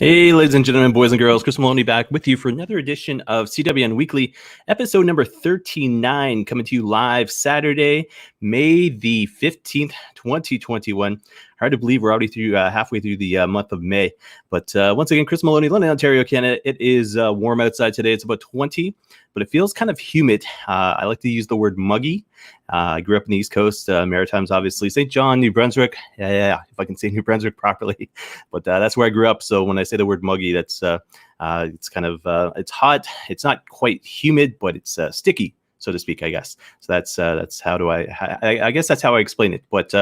Hey, ladies and gentlemen, boys and girls, Chris Maloney back with you for another edition of CWN Weekly, episode number 39, coming to you live Saturday, May the 15th, 2021. Hard to believe we're already through halfway through the month of May. But once again, Chris Maloney, London, Ontario, Canada. It is warm outside today. It's about 20, but it feels kind of humid. I like to use the word muggy. I grew up in the East Coast, Maritimes, obviously. St. John, New Brunswick. Yeah, if I can say New Brunswick properly. But that's where I grew up. So when I say the word muggy, that's it's kind of it's hot. It's not quite humid, but it's sticky, so to speak, I guess. So that's how do I guess that's how I explain it. But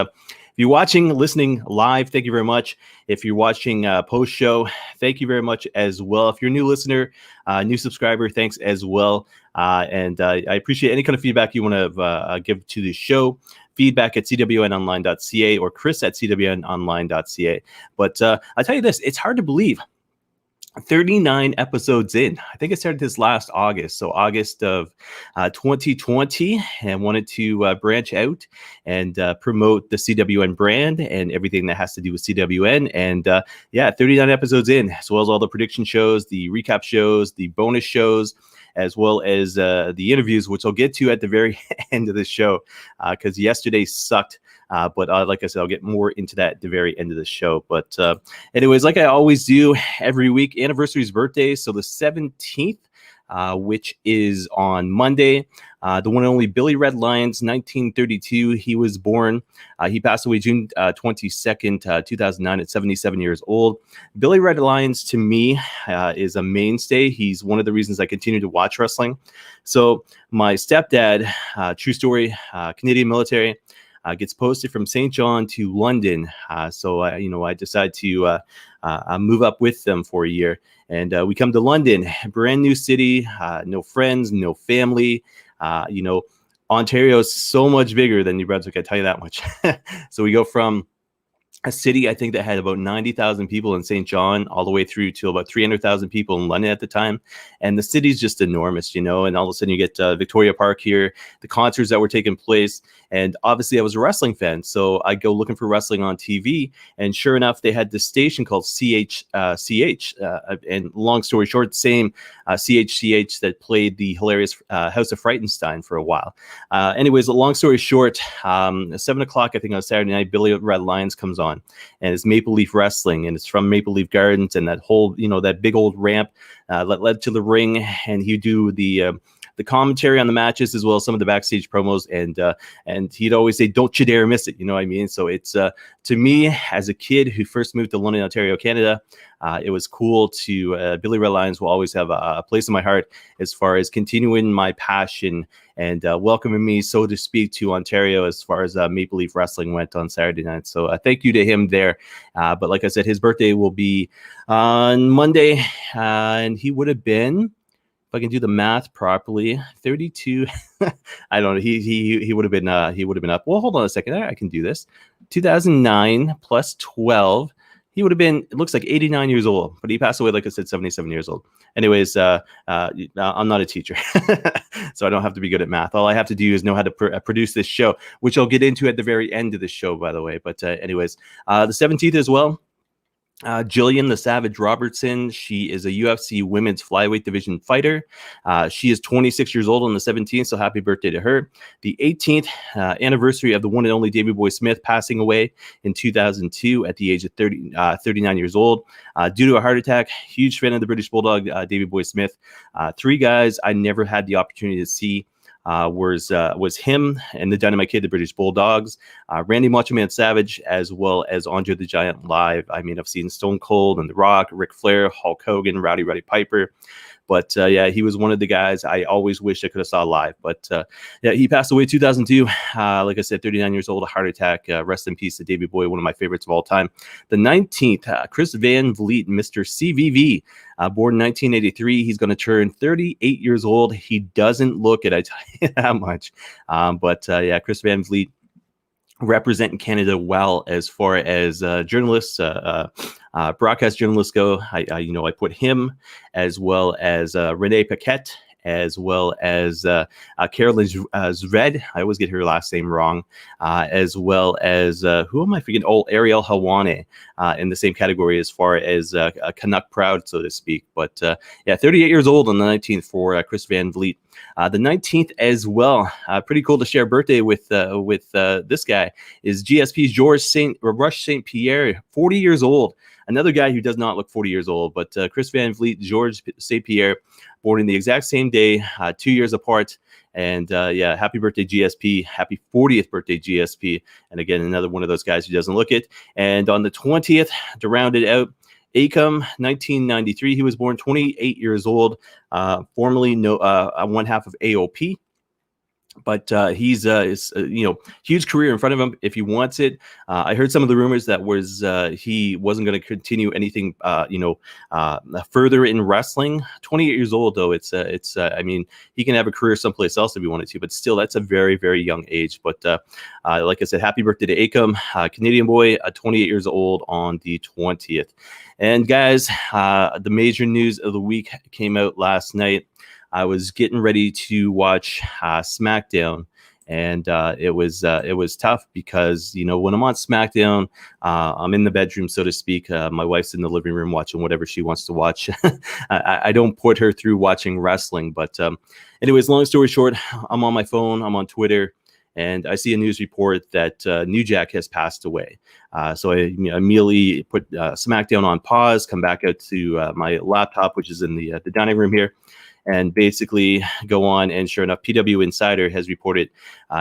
if you're watching, listening live, thank you very much. If you're watching post show, thank you very much as well. If you're a new listener, new subscriber, thanks as well. And I appreciate any kind of feedback you want to give to the show. Feedback at cwnonline.ca or Chris at cwnonline.ca. But I tell you this, it's hard to believe. 39 episodes in. I think I started this last August, so August of 2020, and wanted to branch out and promote the CWN brand and everything that has to do with CWN. And 39 episodes in, as well as all the prediction shows, the recap shows, the bonus shows, as well as the interviews, which I'll get to at the very end of the show, because yesterday sucked. But like I said, I'll get more into that at the very end of the show. But anyways, like I always do every week, anniversaries, birthdays. So the 17th, which is on Monday, the one and only Billy Red Lyons, 1932. He was born. He passed away June 22nd, 2009 at 77 years old. Billy Red Lyons, to me, is a mainstay. He's one of the reasons I continue to watch wrestling. So my stepdad, true story, Canadian military, gets posted from St. John to London. So I decided to move up with them for a year. And we come to London, brand new city, no friends, no family. Ontario is so much bigger than New Brunswick, I tell you that much. So we go from a city, I think, that had about 90,000 people in St. John, all the way through to about 300,000 people in London at the time. And the city's just enormous, and all of a sudden you get Victoria Park here, the concerts that were taking place. And obviously I was a wrestling fan, so I go looking for wrestling on TV. And sure enough, they had this station called CHCH. And long story short, same CHCH that played the hilarious House of Frightenstein for a while. Anyways, long story short, 7 o'clock, I think on Saturday night, Billy Red Lyons comes on. And it's Maple Leaf Wrestling, and it's from Maple Leaf Gardens, and that whole, that big old ramp that led to the ring. And he'd do the commentary on the matches, as well as some of the backstage promos, and he'd always say, "Don't you dare miss it." You know what I mean? So it's to me, as a kid who first moved to London, Ontario, Canada, it was cool to Billy Red Lyons will always have a place in my heart as far as continuing my passion and welcoming me, so to speak, to Ontario as far as Maple Leaf Wrestling went on Saturday night. So thank you to him there. But like I said, his birthday will be on Monday, and he would have been, if I can do the math properly, 32. I don't know. He would have been up. Well, hold on a second. I can do this. 2009 plus 12. He would have been, it looks like 89 years old, but he passed away, like I said, 77 years old. Anyways, I'm not a teacher, so I don't have to be good at math. All I have to do is know how to produce this show, which I'll get into at the very end of the show, by the way. But anyways, the 17th as well. Jillian the Savage Robertson, she is a UFC women's flyweight division fighter. She is 26 years old on the 17th, so happy birthday to her. The 18th anniversary of the one and only Davey Boy Smith passing away in 2002 at the age of 39 years old due to a heart attack. Huge fan of the British Bulldog, Davey Boy Smith. Three guys I never had the opportunity to see was him and the Dynamite Kid, the British Bulldogs, Randy Macho Man Savage, as well as Andre the Giant live. I mean, I've seen Stone Cold and The Rock, Ric Flair, Hulk Hogan, Rowdy Piper. But he was one of the guys I always wished I could have saw live. But he passed away in 2002. Like I said, 39 years old, a heart attack. Rest in peace to Davey Boy, one of my favorites of all time. The 19th, Chris Van Vliet, Mr. CVV, born in 1983. He's going to turn 38 years old. He doesn't look it, I tell you that much. But Chris Van Vliet, representing Canada well as far as journalists, broadcast journalists go. I put him, as well as Renée Paquette as well as Carolyn Zred. I always get her last name wrong. As well as, who am I forgetting? Oh, Ariel Hawane in the same category as far as Canuck proud, so to speak. But 38 years old on the 19th for Chris Van Vliet. The 19th as well. Pretty cool to share birthday with this guy is GSP's Rush St. Pierre, 40 years old. Another guy who does not look 40 years old, but Chris Van Vliet, George St. Pierre, born in the exact same day, 2 years apart. And happy birthday, GSP. Happy 40th birthday, GSP. And again, another one of those guys who doesn't look it. And on the 20th, to round it out, Acom, 1993. He was born 28 years old, formerly one half of AOP. But he's huge career in front of him if he wants it. I heard some of the rumors that he wasn't going to continue anything further in wrestling. 28 years old though, I mean, he can have a career someplace else if he wanted to, but still that's a very, very young age. But like I said, happy birthday to Acom, Canadian boy, 28 years old on the 20th. And guys, the major news of the week came out last night. I was getting ready to watch SmackDown, and it was tough because, when I'm on SmackDown, I'm in the bedroom, so to speak. My wife's in the living room watching whatever she wants to watch. I don't put her through watching wrestling. But anyways, long story short, I'm on my phone, I'm on Twitter, and I see a news report that New Jack has passed away. So I immediately put SmackDown on pause, come back out to my laptop, which is in the dining room here, and basically go on. And sure enough, PW Insider has reported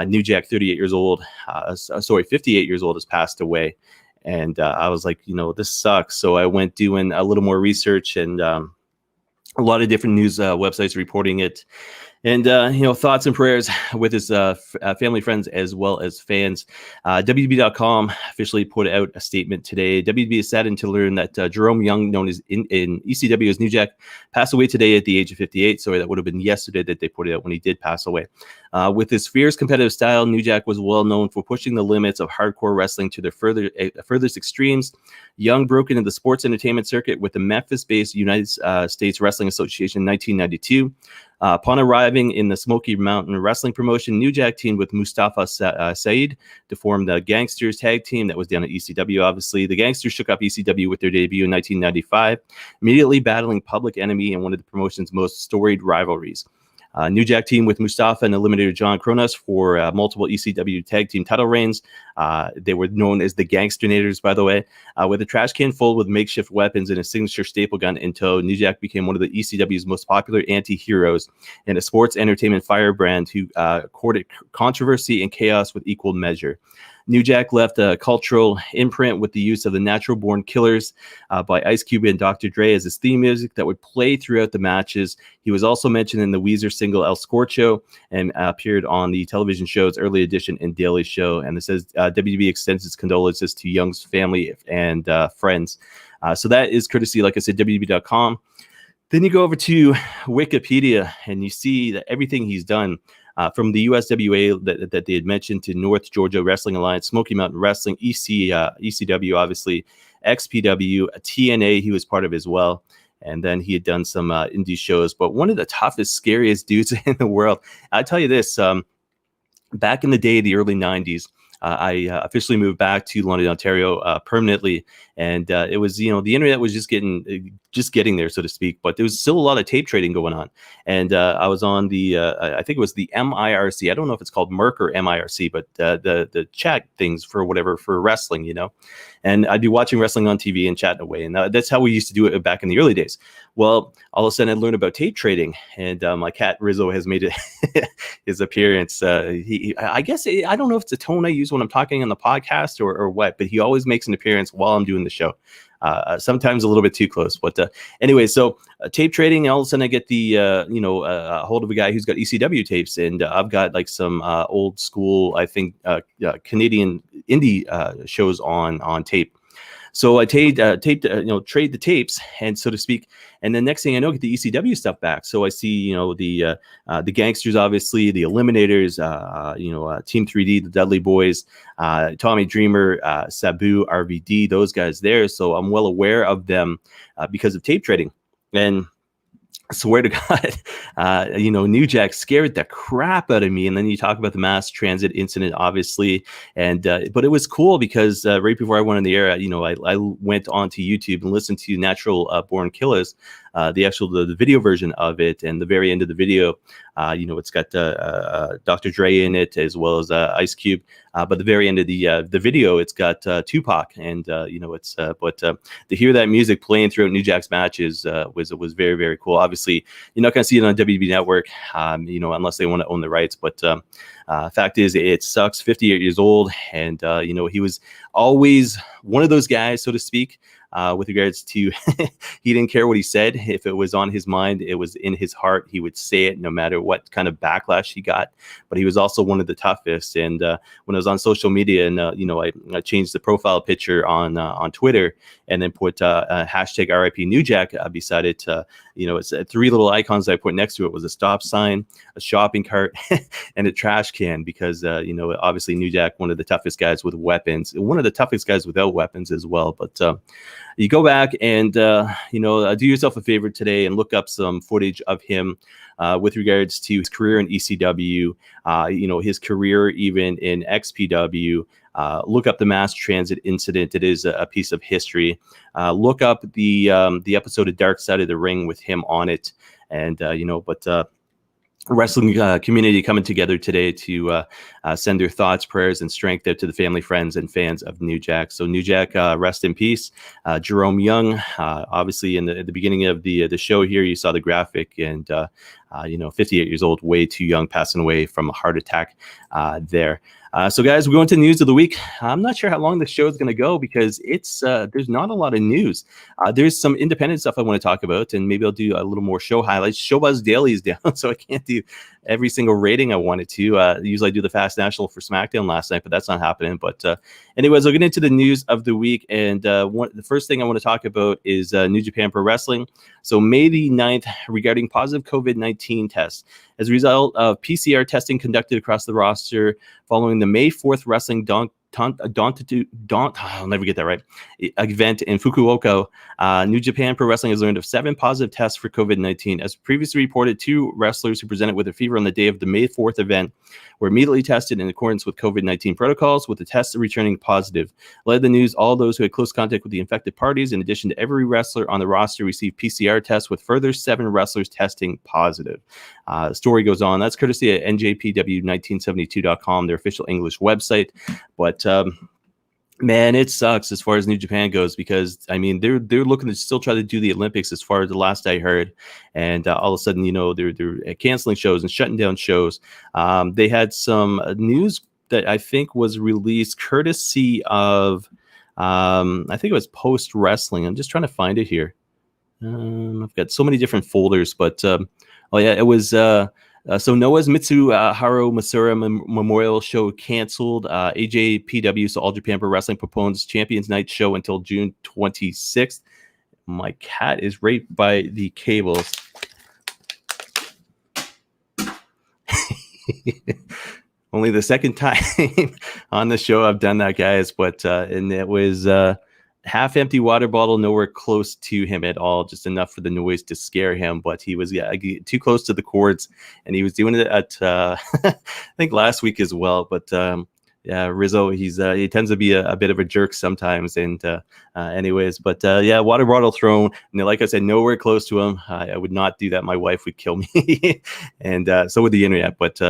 New Jack, 58 years old, 58 years old, has passed away. And I was like, this sucks. So I went doing a little more research, and a lot of different news websites reporting it. And, thoughts and prayers with his family, friends, as well as fans. WB.com officially put out a statement today. WB is saddened to learn that Jerome Young, known as in ECW as New Jack, passed away today at the age of 58. Sorry, that would have been yesterday that they put it out when he did pass away. With his fierce competitive style, New Jack was well known for pushing the limits of hardcore wrestling to their furthest extremes. Young broke into the sports entertainment circuit with the Memphis-based United States Wrestling Association in 1992. Upon arriving in the Smoky Mountain Wrestling promotion, New Jack teamed with Mustafa Saeed to form the Gangsters tag team that was down at ECW. Obviously, the Gangsters shook up ECW with their debut in 1995, immediately battling Public Enemy in one of the promotion's most storied rivalries. New Jack team with Mustafa and Eliminator John Kronos for multiple ECW tag team title reigns. They were known as the Gangsternators, by the way, with a trash can full with makeshift weapons and a signature staple gun in tow. New Jack became one of the ECW's most popular anti-heroes and a sports entertainment firebrand who courted controversy and chaos with equal measure. New Jack left a cultural imprint with the use of the Natural Born Killers by Ice Cube and Dr. Dre as his theme music that would play throughout the matches. He was also mentioned in the Weezer single El Scorcho and appeared on the television shows Early Edition and Daily Show. And this says WB extends its condolences to Young's family and friends. So that is courtesy, like I said, WB.com. Then you go over to Wikipedia and you see that everything he's done. From the USWA that they had mentioned to North Georgia Wrestling Alliance, Smoky Mountain Wrestling, ECW, obviously, XPW, TNA, he was part of as well. And then he had done some indie shows. But one of the toughest, scariest dudes in the world. I'll tell you this, back in the day, the early 90s, I officially moved back to London, Ontario permanently. And it was, the internet was just getting there, so to speak. But there was still a lot of tape trading going on. And I was on the, I think it was the MIRC. I don't know if it's called Merc or MIRC, but the chat things for wrestling, And I'd be watching wrestling on TV and chatting away. And that's how we used to do it back in the early days. Well, all of a sudden I learned about tape trading. And my cat Rizzo has made his appearance. I guess, I don't know if it's a tone I use when I'm talking on the podcast or what, but he always makes an appearance while I'm doing the show. Sometimes a little bit too close, but anyway, so tape trading, and all of a sudden I get the hold of a guy who's got ECW tapes, and I've got like some old school, I think, Canadian indie shows on tape. So I trade the tapes, and so to speak. And the next thing I know, I get the ECW stuff back. So I see, the Gangsters, obviously, the Eliminators, Team 3D, the Dudley Boys, Tommy Dreamer, Sabu, RVD, those guys there. So I'm well aware of them because of tape trading. And swear to God, New Jack scared the crap out of me. And then you talk about the mass transit incident, obviously, and but it was cool because right before I went on the air, I went onto YouTube and listened to Natural Born Killers, the video version of it, and the very end of the video, it's got Dr. Dre in it as well as Ice Cube. But the very end of the video, it's got Tupac, and but to hear that music playing throughout New Jack's matches was very, very cool. Obviously, you're not going to see it on WB Network, unless they want to own the rights. But fact is, it sucks. 58 years old, and he was always one of those guys, so to speak. With regards to, he didn't care what he said. If it was on his mind, it was in his heart. He would say it no matter what kind of backlash he got. But he was also one of the toughest. And when I was on social media, and I changed the profile picture on Twitter, and then put hashtag RIP New Jack beside it. It's three little icons I put next to it was a stop sign, a shopping cart, and a trash can, because obviously New Jack, one of the toughest guys with weapons, one of the toughest guys without weapons as well. But you go back and do yourself a favor today and look up some footage of him with regards to his career in ECW, his career even in XPW. Look up the mass transit incident. It is a piece of history. Look up the episode of Dark Side of the Ring with him on it, and wrestling community coming together today to send their thoughts, prayers, and strength out to the family, friends, and fans of New Jack. So New Jack, rest in peace. Jerome Young, obviously at the beginning of the show here, you saw the graphic, and 58 years old, way too young, passing away from a heart attack there. So guys, we're going to the news of the week. I'm not sure how long the show is going to go, because it's there's not a lot of news. There's some independent stuff I want to talk about, and maybe I'll do a little more show highlights. Showbuzz Daily is down, so I can't do every single rating I wanted to. Usually I do the Fast National for SmackDown last night, but that's not happening. But anyways, I'll get into the news of the week. And the first thing I want to talk about is New Japan Pro Wrestling. So May the 9th, regarding positive COVID-19 tests. As a result of PCR testing conducted across the roster following the May 4th Wrestling I'll never get that right, event in Fukuoka, New Japan Pro Wrestling has learned of 7 positive tests for COVID-19. As previously reported, 2 wrestlers who presented with a fever on the day of the May 4th event were immediately tested in accordance with COVID-19 protocols, with the tests returning positive. Led the news, all those who had close contact with the infected parties, in addition to every wrestler on the roster, received PCR tests, with further 7 wrestlers testing positive. The story goes on. That's courtesy of NJPW1972.com, their official English website. But man, it sucks as far as New Japan goes, because I mean they're looking to still try to do the Olympics, as far as the last I heard, and all of a sudden they're canceling shows and shutting down shows. They had some news that I think was released courtesy of I think it was Post Wrestling. I'm just trying to find it here. I've got so many different folders, but it was. So Noah's Mitsuharu Masura Memorial Show canceled. AJPW, so All Japan Pro Wrestling, postpones Champions Night show until June 26th. My cat is right by the cables. Only the second time on the show I've done that, guys. But and it was half empty water bottle, nowhere close to him at all, just enough for the noise to scare him. But he was too close to the cords, and he was doing it at I think last week as well. But Rizzo, he tends to be a bit of a jerk sometimes. And anyways, but water bottle thrown, and like I said, nowhere close to him. I would not do that. My wife would kill me, and so would the internet. But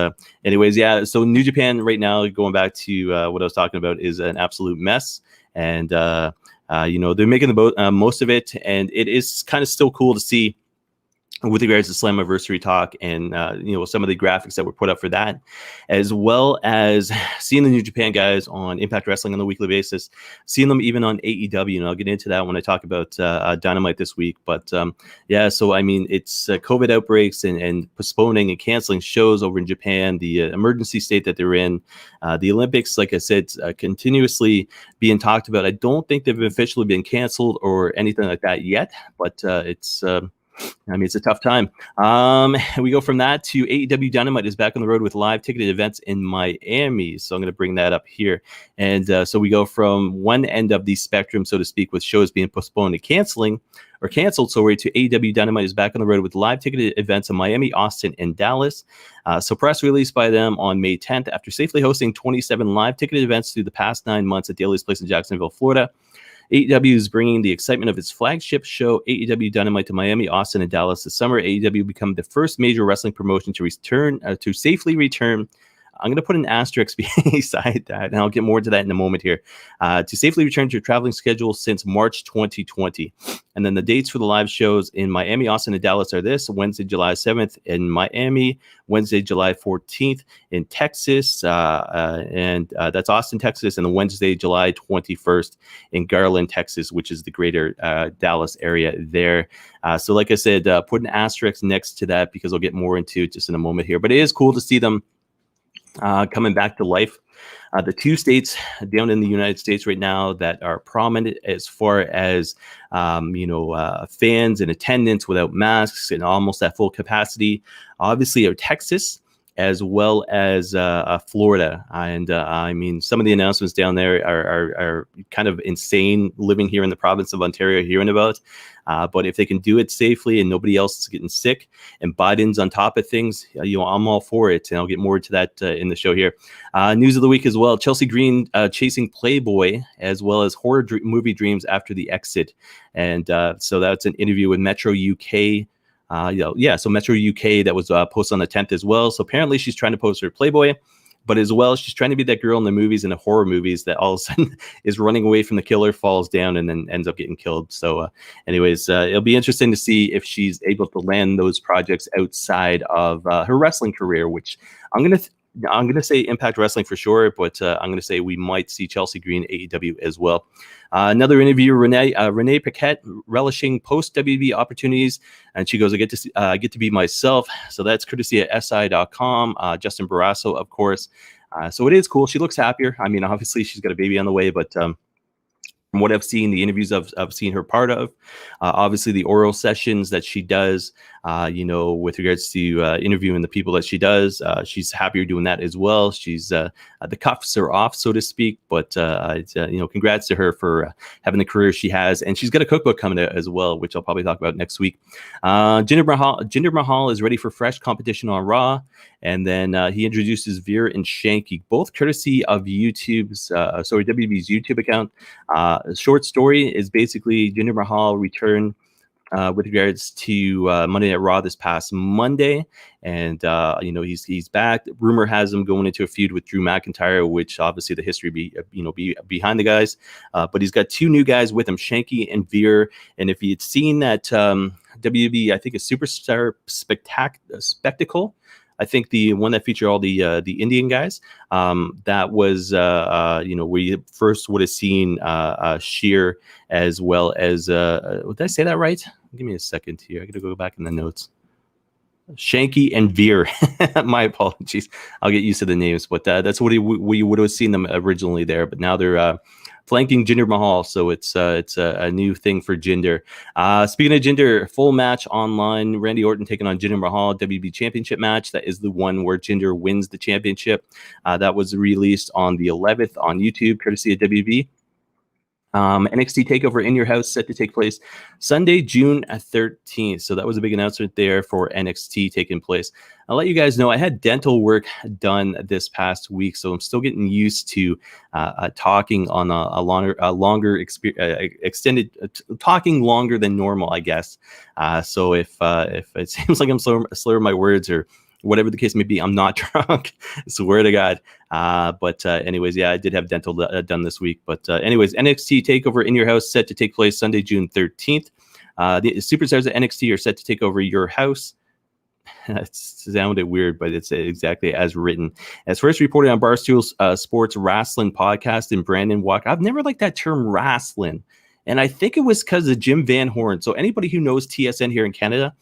anyways, so New Japan right now, going back to what I was talking about, is an absolute mess. And they're making the most of it, and it is kind of still cool to see with regards to Slammiversary talk, and some of the graphics that were put up for that, as well as seeing the New Japan guys on Impact Wrestling on a weekly basis, seeing them even on AEW, and I'll get into that when I talk about Dynamite this week. But so I mean, it's COVID outbreaks and postponing and canceling shows over in Japan, the emergency state that they're in, the Olympics, like I said, continuously being talked about. I don't think they've officially been canceled or anything like that yet, but it's I mean, it's a tough time. We go from that to AEW Dynamite is back on the road with live ticketed events in Miami. So I'm going to bring that up here. And so we go from one end of the spectrum, so to speak, with shows being postponed and canceled. So we're to AEW Dynamite is back on the road with live ticketed events in Miami, Austin, and Dallas. So press release by them on May 10th after safely hosting 27 live ticketed events through the past 9 months at Daily's Place in Jacksonville, Florida. AEW is bringing the excitement of its flagship show, AEW Dynamite, to Miami, Austin, and Dallas this summer. AEW become the first major wrestling promotion to safely return. I'm going to put an asterisk beside that, and I'll get more to that in a moment here. To safely return to a traveling schedule since March 2020. And then the dates for the live shows in Miami, Austin, and Dallas are this: Wednesday, July 7th in Miami, Wednesday, July 14th in Texas, and that's Austin, Texas, and then Wednesday, July 21st in Garland, Texas, which is the greater Dallas area there. So like I said, put an asterisk next to that because I'll get more into it just in a moment here. But it is cool to see them coming back to life. The 2 states down in the United States right now that are prominent as far as, fans and attendance without masks and almost at full capacity, obviously, are Texas as well as Florida. And I mean, some of the announcements down there are kind of insane living here in the province of Ontario, hearing about. But if they can do it safely and nobody else is getting sick and Biden's on top of things, I'm all for it. And I'll get more to that in the show here. News of the week as well. Chelsea Green chasing Playboy as well as horror movie dreams after the exit. And so that's an interview with Metro UK. So Metro UK that was posted on the 10th as well. So apparently she's trying to post her Playboy, but as well, she's trying to be that girl in the movies and the horror movies that all of a sudden is running away from the killer, falls down, and then ends up getting killed. So anyways, it'll be interesting to see if she's able to land those projects outside of her wrestling career, which I'm going to say Impact Wrestling for sure, but I'm going to say we might see Chelsea Green AEW as well. Another interview, Renée Paquette relishing post-WB opportunities, and she goes, I get to be myself. So that's courtesy at SI.com. Justin Barrasso, of course. So it is cool. She looks happier. I mean, obviously she's got a baby on the way, but from what I've seen, the interviews I've seen her part of, obviously the oral sessions that she does, with regards to interviewing the people that she does, she's happier doing that as well. She's the cuffs are off, so to speak, but congrats to her for having the career she has, and she's got a cookbook coming out as well, which I'll probably talk about next week. Jinder Mahal is ready for fresh competition on Raw, and then he introduces Veer and Shanky, both courtesy of WWE's YouTube account. Short story is basically Jinder Mahal returned with regards to Monday Night Raw this past Monday, and he's back. Rumor has him going into a feud with Drew McIntyre, which obviously the history be behind the guys, but he's got 2 new guys with him, Shanky and Veer. And if you'd seen that WWE, I think a Superstar Spectacle, I think the one that featured all the Indian guys, that was where you first would have seen Sheer as well as did I say that right? Give me a second here. I got to go back in the notes. Shanky and Veer. My apologies. I'll get used to the names, but that's what we would have seen them originally there. But now they're flanking Jinder Mahal, so it's a new thing for Jinder. Speaking of Jinder, full match online. Randy Orton taking on Jinder Mahal, WB Championship match. That is the one where Jinder wins the championship. That was released on the 11th on YouTube, courtesy of WB. NXT TakeOver in your house set to take place Sunday, June 13th. So that was a big announcement there for NXT taking place. I'll let you guys know I had dental work done this past week, so I'm still getting used to talking on a longer extended talking longer than normal, I guess. So if it seems like I'm slurring my words or whatever the case may be, I'm not drunk. Swear to God. But anyways, yeah, I did have dental done this week. But anyways, NXT TakeOver in your house set to take place Sunday, June 13th. The superstars at NXT are set to take over your house. It sounded weird, but it's exactly as written. As first reported on Barstool Sports Wrestling Podcast in Brandon Walk. I've never liked that term wrestling. And I think it was because of Jim Van Horn. So anybody who knows TSN here in Canada,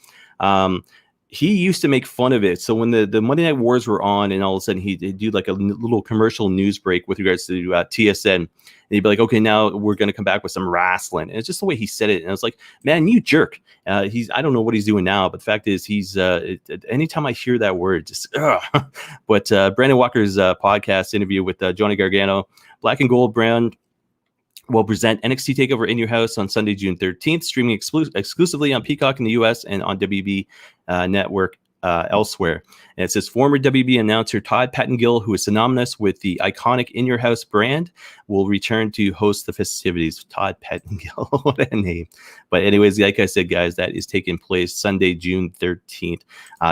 he used to make fun of it. So when the Monday Night Wars were on, and all of a sudden he'd do like a little commercial news break with regards to TSN, and he'd be like, "Okay, now we're going to come back with some wrestling." And it's just the way he said it, and I was like, "Man, you jerk!" I don't know what he's doing now, but the fact is, anytime I hear that word, just But Brandon Walker's podcast interview with Johnny Gargano, Black and Gold brand will present NXT TakeOver in your house on Sunday, June 13th, streaming exclusively on Peacock in the U.S. and on WB Network elsewhere. And it says former WB announcer Todd Pettengill, who is synonymous with the iconic In Your House brand, will return to host the festivities. Todd Pettengill, what a name. But anyways, like I said, guys, that is taking place Sunday, June 13th.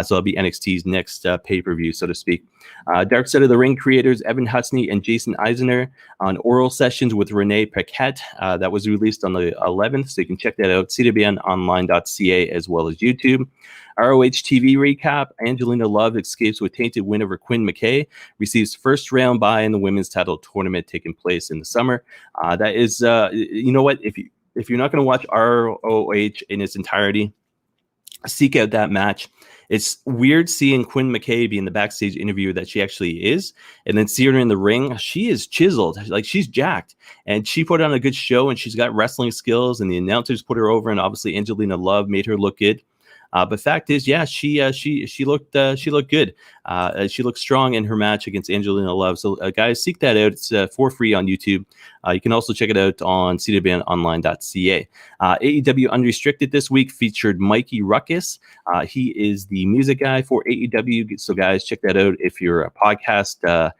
So it'll be NXT's next pay-per-view, so to speak. Dark Side of the Ring creators Evan Husney and Jason Eisner on oral sessions with Renée Paquette. That was released on the 11th, so you can check that out, cwnonline.ca as well as YouTube. ROH TV recap, Angelina Love escapes with tainted win over Quinn McKay, receives first round bye in the women's title tournament taking place in the summer. That is, you know what, if you're not going to watch ROH in its entirety, seek out that match. It's weird seeing Quinn McKay be in the backstage interview that she actually is, and then see her in the ring. She is chiseled, like she's jacked, and she put on a good show, and she's got wrestling skills, and the announcers put her over, and obviously Angelina Love made her look good. But fact is, yeah, she looked good. She looked strong in her match against Angelina Love. So guys, seek that out. It's for free on YouTube. You can also check it out on CWNonline.ca. AEW Unrestricted this week featured Mikey Ruckus. He is the music guy for AEW. So guys, check that out if you're a podcast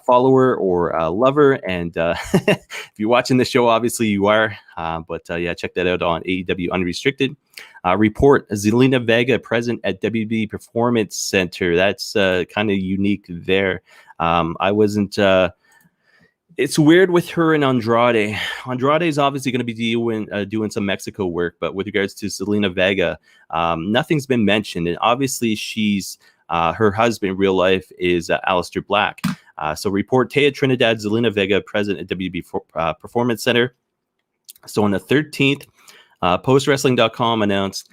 follower or a lover. And if you're watching the show, obviously you are. But yeah, check that out on AEW Unrestricted. Report Zelina Vega present at WB Performance Center. That's kind of unique there. I wasn't. It's weird with her and Andrade. Andrade is obviously going to be doing some Mexico work, but with regards to Zelina Vega, nothing's been mentioned. And obviously, she's her husband in real life is Aleister Black. So report Taya Trinidad Zelina Vega present at WB Performance Center. So on the 13th. PostWrestling.com announced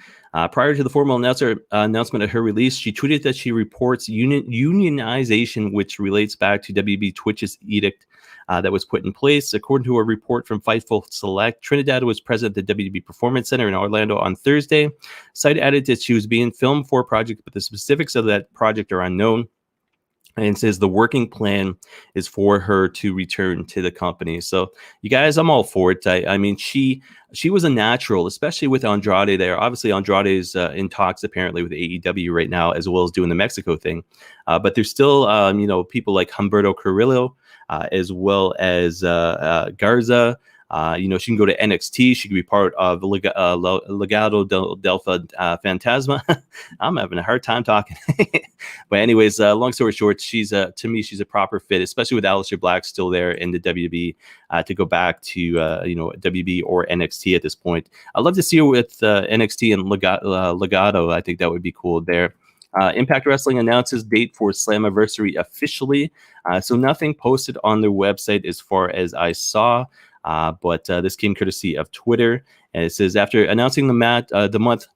prior to the formal announcement of her release, she tweeted that she reports unionization, which relates back to WB Twitch's edict that was put in place. According to a report from Fightful Select, Trinidad was present at the WB Performance Center in Orlando on Thursday. Site added that she was being filmed for a project, but the specifics of that project are unknown. And says the working plan is for her to return to the company. So, you guys, I'm all for it. I mean, she was a natural, especially with Andrade there. Obviously, Andrade is in talks apparently with AEW right now, as well as doing the Mexico thing. But there's still, people like Humberto Carrillo, as well as Garza. She can go to NXT. She can be part of Legado del Fantasma. I'm having a hard time talking. But anyways, long story short, to me, she's a proper fit, especially with Aleister Black still there in the WB to go back to, WB or NXT at this point. I'd love to see her with NXT and Legado. I think that would be cool there. Impact Wrestling announces date for Slammiversary officially. So nothing posted on their website as far as I saw. But this came courtesy of Twitter, and it says after announcing the month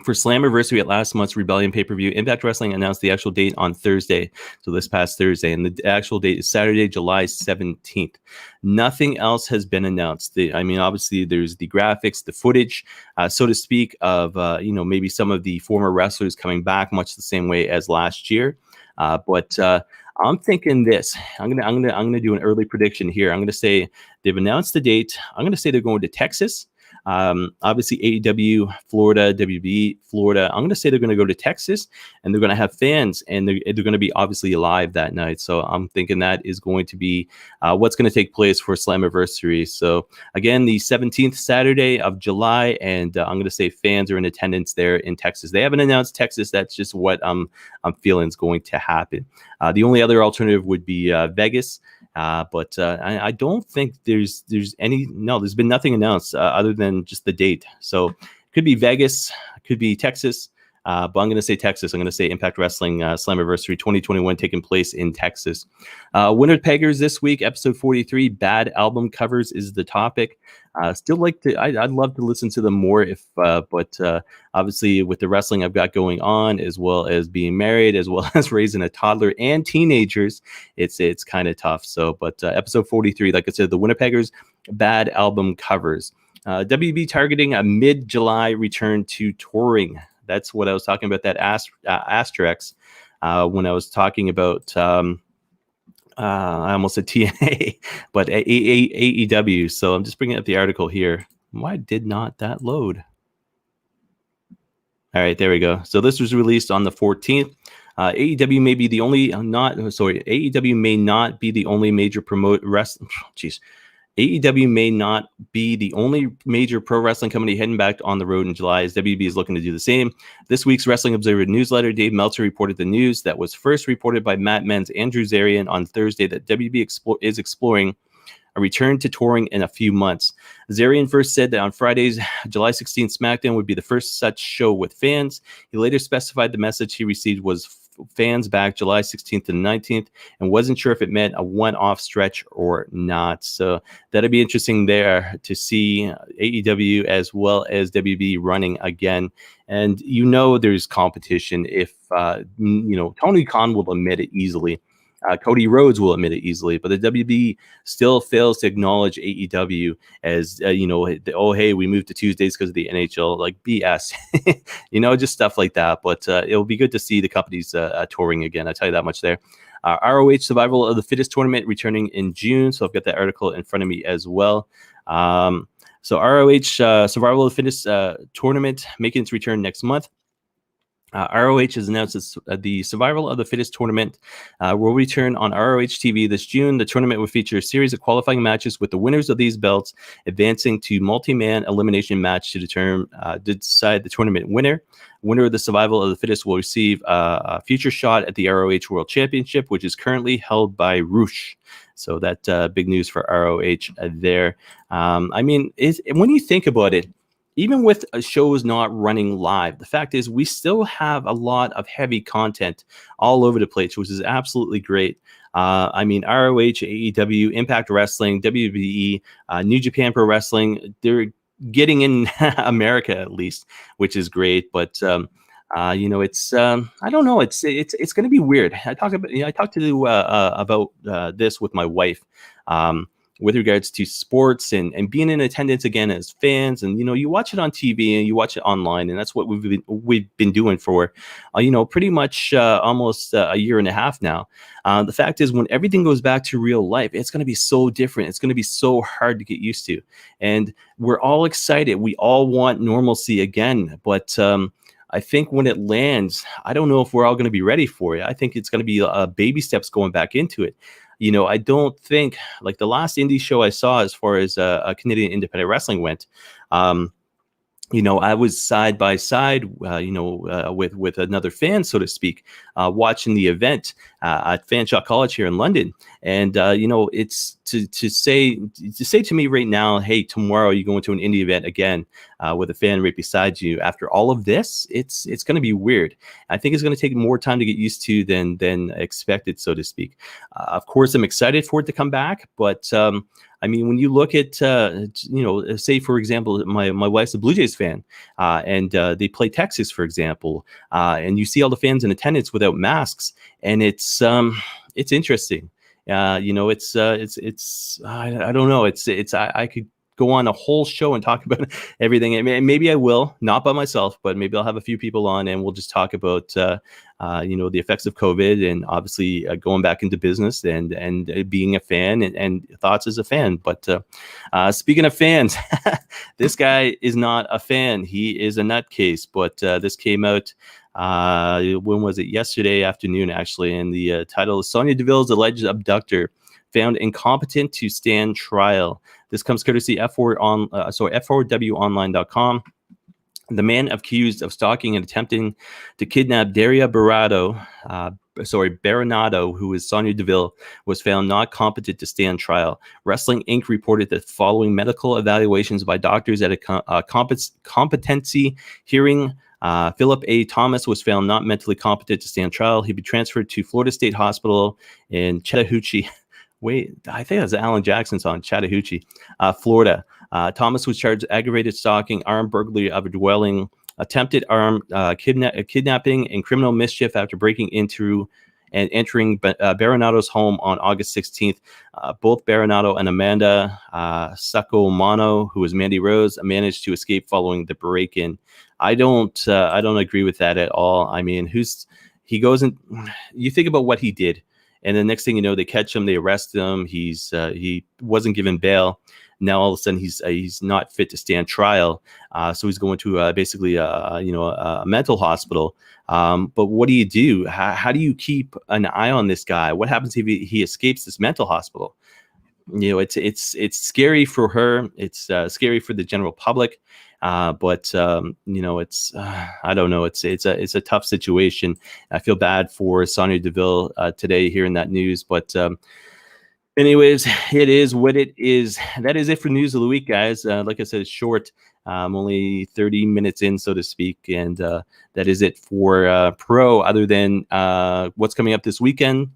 for Slammiversary at last month's Rebellion pay-per-view, Impact Wrestling announced the actual date on Thursday, so this past Thursday, and the actual date is Saturday, July 17th. Nothing else has been announced. Obviously there's the graphics, the footage, so to speak, of maybe some of the former wrestlers coming back, much the same way as last year. But I'm thinking this. I'm gonna do an early prediction here. I'm gonna say they've announced the date. I'm gonna say they're going to Texas. Obviously AEW, Florida, WB, Florida. I'm gonna say they're gonna go to Texas, and they're gonna have fans, and they're gonna be obviously live that night. So I'm thinking that is going to be what's gonna take place for Slammiversary. So again, the 17th Saturday of July, and I'm gonna say fans are in attendance there in Texas. They haven't announced Texas. That's just what I'm feeling is going to happen. The only other alternative would be Vegas. But I don't think there's been nothing announced other than just the date. So it could be Vegas, could be Texas. But I'm going to say Texas. I'm going to say Impact Wrestling Slammiversary 2021 taking place in Texas. Winner Peggers this week, episode 43, Bad Album Covers is the topic. Still like to, I'd love to listen to them more but obviously with the wrestling I've got going on, as well as being married, as well as raising a toddler and teenagers, it's kind of tough. So, but episode 43, like I said, the Winner Peggers, Bad Album Covers. WB targeting a mid-July return to touring. That's what I was talking about, that asterisk when I was talking about, I almost said TNA, but AEW. So I'm just bringing up the article here. Why did not that load? All right, there we go. So this was released on the 14th. AEW may be the only, AEW may not be the only major AEW may not be the only major pro wrestling company heading back on the road in July, as WB is looking to do the same. This week's Wrestling Observer newsletter, Dave Meltzer reported the news that was first reported by Matt Men's Andrew Zarian on Thursday, that WB is exploring a return to touring in a few months. Zarian first said that on Friday's July 16th SmackDown would be the first such show with fans. He later specified the message he received was fans back July 16th to the 19th, and wasn't sure if it meant a one-off stretch or not. So that'll be interesting there to see AEW as well as WB running again. And there's competition if Tony Khan will admit it easily. Cody Rhodes will admit it easily, but the WB still fails to acknowledge AEW as, hey, we moved to Tuesdays because of the NHL, like BS, just stuff like that. But it'll be good to see the companies touring again. I'll tell you that much there. ROH Survival of the Fittest tournament returning in June. So I've got that article in front of me as well. So ROH Survival of the Fittest tournament making its return next month. ROH has announced the Survival of the Fittest tournament will return on ROH TV this June. The tournament will feature a series of qualifying matches with the winners of these belts advancing to multi-man elimination match to decide the tournament winner. Winner of the Survival of the Fittest will receive a future shot at the ROH World Championship, which is currently held by Roosh. So that big news for ROH there. When you think about it, even with shows not running live, the fact is we still have a lot of heavy content all over the place, which is absolutely great. ROH, AEW, Impact Wrestling, WWE, New Japan Pro Wrestling, they're getting in America at least, which is great. But I don't know. It's going to be weird. I talked about this with my wife. With regards to sports and being in attendance again as fans, and you watch it on TV and you watch it online, and that's what we've been doing for pretty much almost a year and a half now. The fact is, when everything goes back to real life, it's going to be so different. It's going to be so hard to get used to, and we're all excited. We all want normalcy again, but I think when it lands, I don't know if we're all going to be ready for it. I think it's going to be baby steps going back into it. I don't think, like the last indie show I saw as far as Canadian independent wrestling went, I was side by side, with another fan, so to speak, watching the event at Fanshawe College here in London. And, it's to say to me right now, hey, tomorrow you go into an indie event again with a fan right beside you. After all of this, it's going to be weird. I think it's going to take more time to get used to than expected, so to speak. Of course, I'm excited for it to come back, but when you look at, say, for example, my wife's a Blue Jays fan, and they play Texas, for example, and you see all the fans in attendance without masks, and it's interesting. I don't know. I could go on a whole show and talk about everything. And maybe I will, not by myself, but maybe I'll have a few people on and we'll just talk about, the effects of COVID and obviously going back into business and being a fan and thoughts as a fan. But speaking of fans, this guy is not a fan. He is a nutcase. But this came out, when was it? Yesterday afternoon, actually. And the title is Sonya Deville's alleged abductor found incompetent to stand trial. This comes courtesy F4Wonline.com. The man accused of stalking and attempting to kidnap Daria Baronado, who is Sonya Deville, was found not competent to stand trial. Wrestling Inc. reported that following medical evaluations by doctors at a competency hearing Philip A. Thomas was found not mentally competent to stand trial. He'd be transferred to Florida State Hospital in Chattahoochee. Wait, I think that's Alan Jackson's song, Chattahoochee, Florida. Thomas was charged with aggravated stalking, armed burglary of a dwelling, attempted armed kidnapping, and criminal mischief after breaking into and entering Baronato's home on August 16th. Both Baronato and Amanda Sacomano, who was Mandy Rose, managed to escape following the break-in. I don't agree with that at all. I mean, he goes and you think about what he did, and the next thing you know, they catch him, they arrest him. He wasn't given bail. Now all of a sudden he's not fit to stand trial, so he's going to basically a mental hospital. But what do you do? How do you keep an eye on this guy? What happens if he escapes this mental hospital? You know, it's scary for her. It's scary for the general public. But you know, it's I don't know. It's a tough situation. I feel bad for Sonya Deville today hearing that news, but. Anyways, it is what it is. That is it for News of the Week, guys. Like I said, it's short. Only 30 minutes in, so to speak. And that is it for Pro, other than what's coming up this weekend,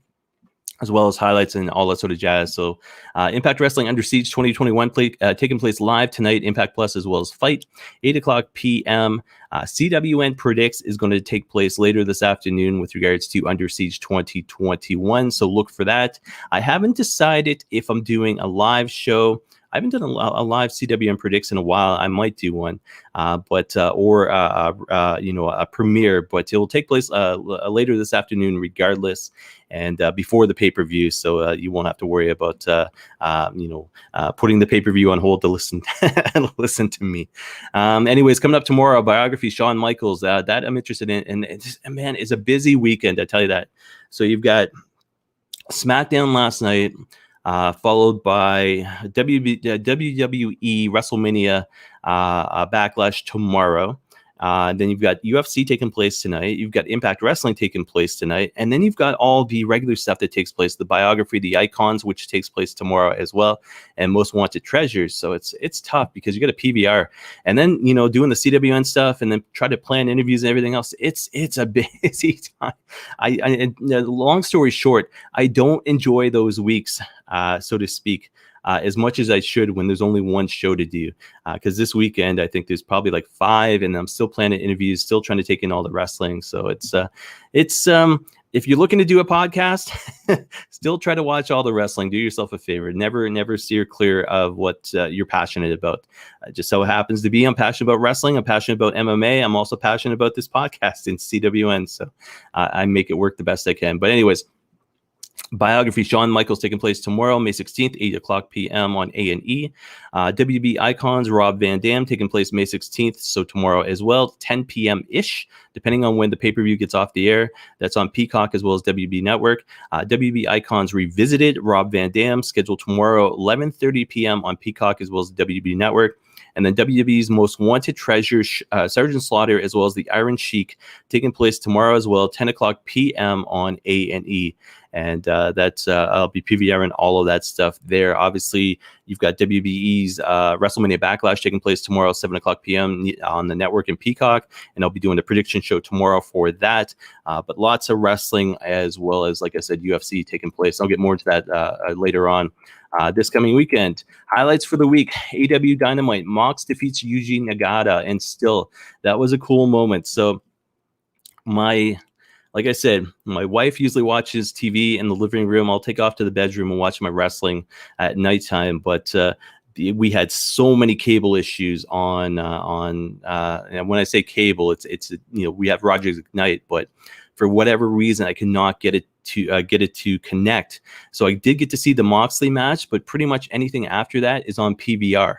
as well as highlights and all that sort of jazz. So Impact Wrestling Under Siege 2021 taking place live tonight, Impact Plus as well as Fight, 8 o'clock p.m. CWN Predicts is going to take place later this afternoon with regards to Under Siege 2021. So look for that. I haven't decided if I'm doing a live show. I haven't done a live CWN Predicts in a while. I might do one, or a premiere, but it will take place later this afternoon, regardless, and before the pay-per-view. So you won't have to worry about putting the pay-per-view on hold to listen listen to me. Anyways, coming up tomorrow, biography Shawn Michaels. That I'm interested in, and man, it's a busy weekend. I tell you that. So you've got SmackDown last night. Followed by WWE WrestleMania Backlash tomorrow. Then you've got UFC taking place tonight. You've got Impact Wrestling taking place tonight. And then you've got all the regular stuff that takes place, the biography, the Icons, which takes place tomorrow as well, and Most Wanted Treasures. So it's tough because you got a PBR. And then, doing the CWN stuff and then try to plan interviews and everything else. It's a busy time. Long story short, I don't enjoy those weeks, so to speak. As much as I should when there's only one show to do. Because this weekend, I think there's probably like 5, and I'm still planning interviews, still trying to take in all the wrestling. So it's if you're looking to do a podcast, still try to watch all the wrestling. Do yourself a favor. Never steer clear of what you're passionate about. Just so it happens to be, I'm passionate about wrestling. I'm passionate about MMA. I'm also passionate about this podcast in CWN. So I make it work the best I can. But anyways, biography Shawn Michaels taking place tomorrow, May 16th, 8 o'clock p.m. on A&E. WB Icons, Rob Van Dam, taking place May 16th, so tomorrow as well, 10 p.m.-ish, depending on when the pay-per-view gets off the air. That's on Peacock as well as WB Network. WB Icons Revisited, Rob Van Dam, scheduled tomorrow, 11:30 p.m. on Peacock as well as WB Network. And then WWE's Most Wanted Treasures, Sergeant Slaughter, as well as the Iron Sheik, taking place tomorrow as well, 10 o'clock p.m. on A&E. And that's I'll be PVRing all of that stuff there. Obviously, you've got WWE's WrestleMania Backlash taking place tomorrow, 7 o'clock p.m. on the network in Peacock. And I'll be doing the prediction show tomorrow for that. But lots of wrestling as well as, like I said, UFC taking place. I'll get more into that later on. This coming weekend, highlights for the week: AEW Dynamite, Mox defeats Yuji Nagata, and still, that was a cool moment. So like I said, my wife usually watches TV in the living room. I'll take off to the bedroom and watch my wrestling at nighttime. But we had so many cable issues on and when I say cable, it's we have Rogers Ignite, but for whatever reason, I cannot get it to connect. So I did get to see the Moxley match, but pretty much anything after that is on PVR.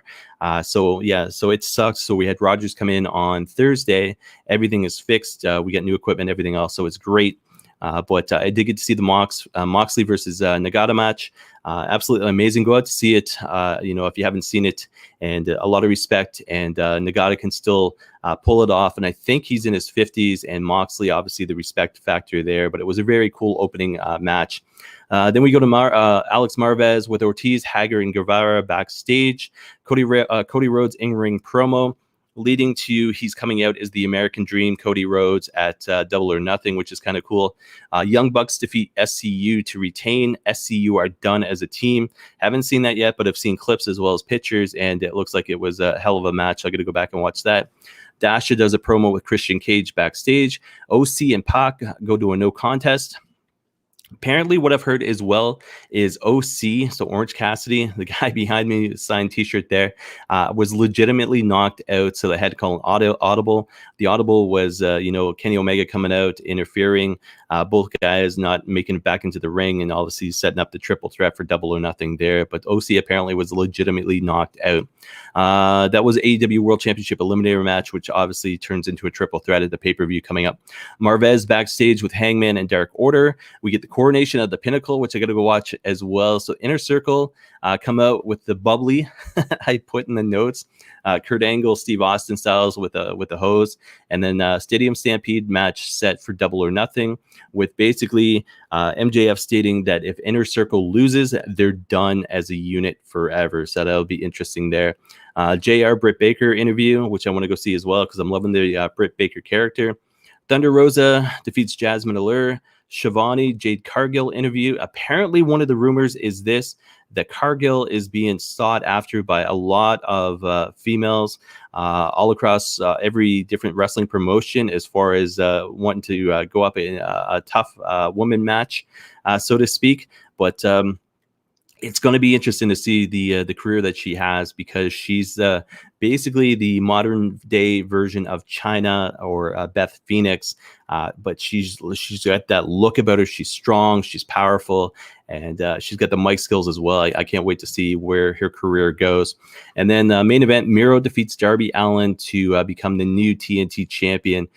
So it sucks. So we had Rogers come in on Thursday. Everything is fixed. We got new equipment, everything else. So it's great. But I did get to see the Moxley versus Nagata match. Absolutely amazing. Go out to see it, if you haven't seen it, and a lot of respect. And Nagata can still pull it off. And I think he's in his 50s, and Moxley, obviously the respect factor there. But it was a very cool opening match. Then we go to Alex Marvez with Ortiz, Hager, and Guevara backstage. Cody Rhodes in-ring promo. leading to he's coming out as the American Dream, Cody Rhodes at Double or Nothing, which is kind of cool. Young Bucks defeat SCU to retain. SCU are done as a team. Haven't seen that yet, but I've seen clips as well as pictures, and it looks like it was a hell of a match. I got to go back and watch that. Dasha does a promo with Christian Cage backstage. OC and Pac go to a no contest. Apparently, what I've heard as well is OC, so Orange Cassidy, the guy behind me, signed T-shirt there, was legitimately knocked out. So they had to call an audible. The audible was, Kenny Omega coming out, interfering. Both guys not making it back into the ring, and obviously setting up the triple threat for Double or Nothing there. But OC apparently was legitimately knocked out. That was AEW World Championship Eliminator match, which obviously turns into a triple threat at the pay-per-view coming up. Marvez backstage with Hangman and Dark Order. We get the coronation of the Pinnacle, which I got to go watch as well. So Inner Circle come out with the bubbly I put in the notes. Kurt Angle, Steve Austin styles with a hose, and then Stadium Stampede match set for Double or Nothing, with basically MJF stating that if Inner Circle loses, they're done as a unit forever. So that'll be interesting there. JR Britt Baker interview, which I want to go see as well because I'm loving the Britt Baker character. Thunder Rosa defeats Jasmine Allure. Shivani Jade Cargill interview. Apparently, one of the rumors is that Cargill is being sought after by a lot of females all across every different wrestling promotion, as far as wanting to go up in a tough woman match, so to speak. But it's going to be interesting to see the career that she has, because she's basically the modern day version of China or Beth Phoenix. But she's got that look about her. She's strong, she's powerful, and she's got the mic skills as well. I can't wait to see where her career goes. And then main event, Miro defeats Darby Allin to become the new TNT champion.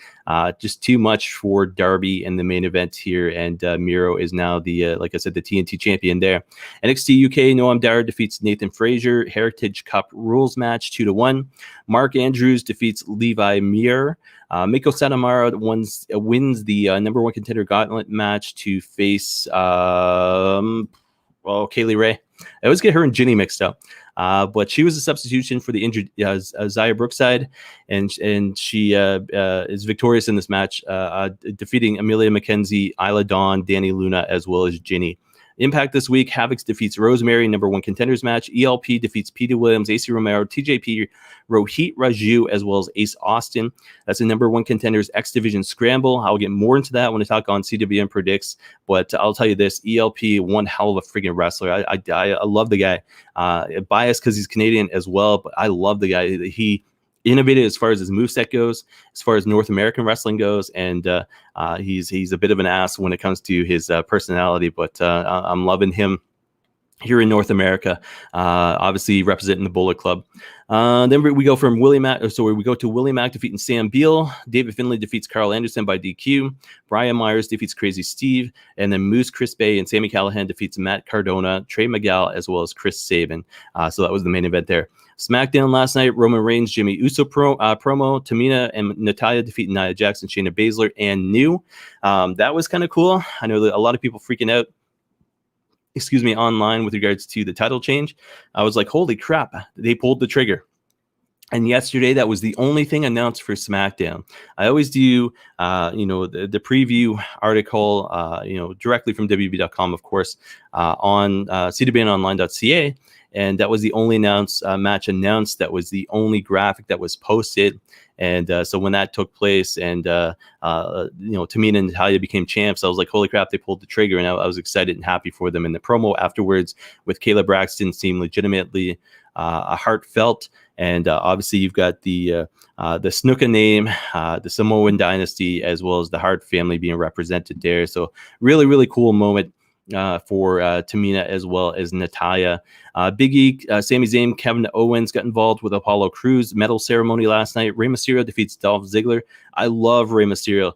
Just too much for Darby in the main event here, and Miro is now the like I said, the TNT champion there. NXT UK, Noam Dar defeats Nathan Frazier. Heritage Cup rules match 2-1. Mark Andrews defeats Levi Mir. Miko Satomura wins the number one contender gauntlet match to face Kaylee Ray. I always get her and Ginny mixed up. But she was a substitution for the injured Zaya Brookside, and she is victorious in this match, defeating Amelia McKenzie, Isla Dawn, Danny Luna, as well as Ginny. Impact this week, Havoc defeats Rosemary, number one contenders match. ELP defeats Peter Williams, AC Romero, TJP, Rohit Raju, as well as Ace Austin. That's a number one contenders X Division scramble. I'll get more into that when I talk on CWN Predicts, but I'll tell you this, ELP, one hell of a freaking wrestler. I love the guy. Biased because he's Canadian as well, but I love the guy. He innovated as far as his moveset goes, as far as North American wrestling goes, and he's a bit of an ass when it comes to his personality, but I'm loving him here in North America, obviously representing the Bullet Club. Then we go from we go to Willie Mack defeating Sam Beal. David Finlay defeats Carl Anderson by DQ. Brian Myers defeats Crazy Steve. And then Moose Chris Bay and Sami Callihan defeats Matt Cardona, Trey Miguel, as well as Chris Sabin. So that was the main event there. SmackDown last night, Roman Reigns, Jimmy Uso promo. Tamina and Natalya defeat Nia Jax, Shayna Baszler, and New. That was kind of cool. I know that a lot of people freaking out, online with regards to the title change. I was like, holy crap, they pulled the trigger. And yesterday, that was the only thing announced for SmackDown. I always do, the preview article, directly from WB.com, of course, on cwnonline.ca. And that was the only match announced. That was the only graphic that was posted. And so when that took place, and Tamina and Natalya became champs, I was like, holy crap, they pulled the trigger. And I was excited and happy for them. And the promo afterwards with Kayla Braxton seemed legitimately heartfelt. And obviously you've got the Snuka name, the Samoan dynasty, as well as the Hart family being represented there. So really, really cool moment for Tamina as well as Natalya. Big E, Sami Zayn, Kevin Owens got involved with Apollo Crews medal ceremony last night. Rey Mysterio defeats Dolph Ziggler. I love Rey Mysterio.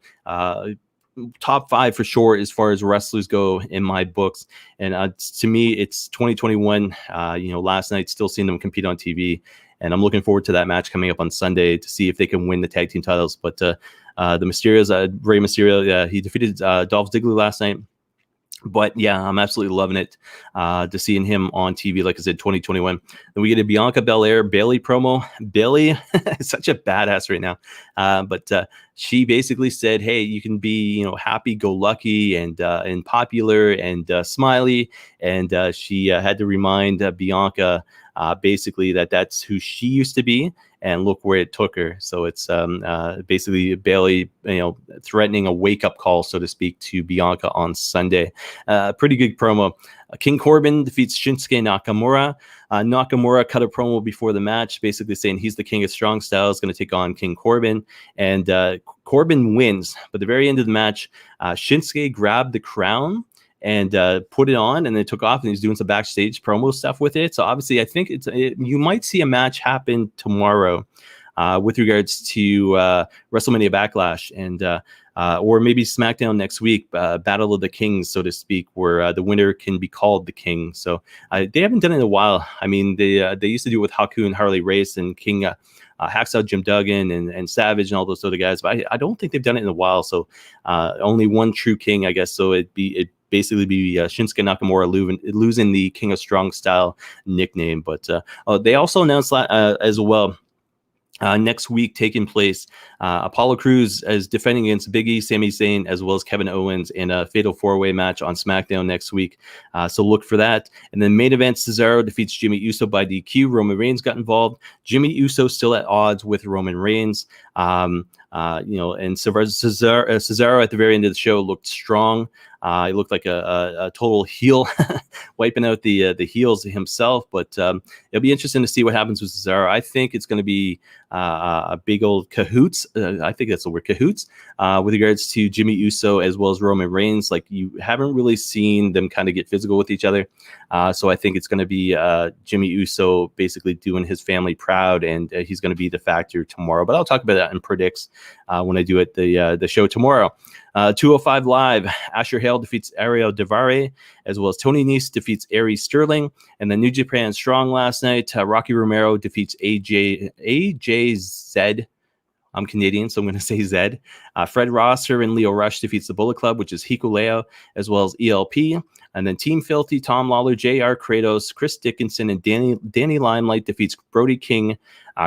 Top 5 for sure as far as wrestlers go in my books. And to me, it's 2021. Last night, still seeing them compete on TV. And I'm looking forward to that match coming up on Sunday to see if they can win the tag team titles. But the Mysterios, Rey Mysterio, he defeated Dolph Ziggler last night. But yeah, I'm absolutely loving it to seeing him on TV. Like I said, 2021. Then we get a Bianca Belair Bailey promo. Bailey is such a badass right now. But she basically said, "Hey, you can be, happy-go-lucky and popular and smiley." And she had to remind Bianca basically that's who she used to be. And look where it took her. So it's basically Bailey, threatening a wake-up call, so to speak, to Bianca on Sunday. Pretty good promo. King Corbin defeats Shinsuke Nakamura. Nakamura cut a promo before the match, basically saying he's the king of strong style, is going to take on King Corbin. And Corbin wins. But at the very end of the match, Shinsuke grabbed the crown and put it on, and then took off, and he's doing some backstage promo stuff with it. So obviously, I think you might see a match happen tomorrow with regards to WrestleMania Backlash, and or maybe SmackDown next week, Battle of the Kings, so to speak, where the winner can be called the king. So they haven't done it in a while. I mean, they used to do it with Haku and Harley Race and King Hacksaw Jim Duggan and Savage and all those other guys, but I don't think they've done it in a while. So only one true king, I guess. So it'd basically be Shinsuke Nakamura losing the King of Strong Style nickname. But they also announced as well, next week taking place, Apollo Crews is defending against Big E, Sami Zayn, as well as Kevin Owens in a fatal 4-way match on SmackDown next week. So look for that. And then main event, Cesaro defeats Jimmy Uso by DQ. Roman Reigns got involved. Jimmy Uso still at odds with Roman Reigns. And Cesaro at the very end of the show looked strong. He looked like a total heel, wiping out the heels himself. But it'll be interesting to see what happens with Cesaro. I think it's going to be a big old cahoots. I think that's the word, cahoots, with regards to Jimmy Uso as well as Roman Reigns. Like, you haven't really seen them kind of get physical with each other. So I think it's going to be Jimmy Uso basically doing his family proud, and he's going to be the factor tomorrow. But I'll talk about that in predicts when I do it the show tomorrow. 205 Live, Asher Hale defeats Ariel Devare, as well as Tony Nese defeats Aries Sterling. And then New Japan Strong last night, Rocky Romero defeats AJZ. I'm Canadian, so I'm going to say Zed. Fred Rosser and Leo Rush defeats the Bullet Club, which is Hikuleo, as well as ELP. And then Team Filthy, Tom Lawler, JR Kratos, Chris Dickinson, and Danny Limelight defeats Brody King,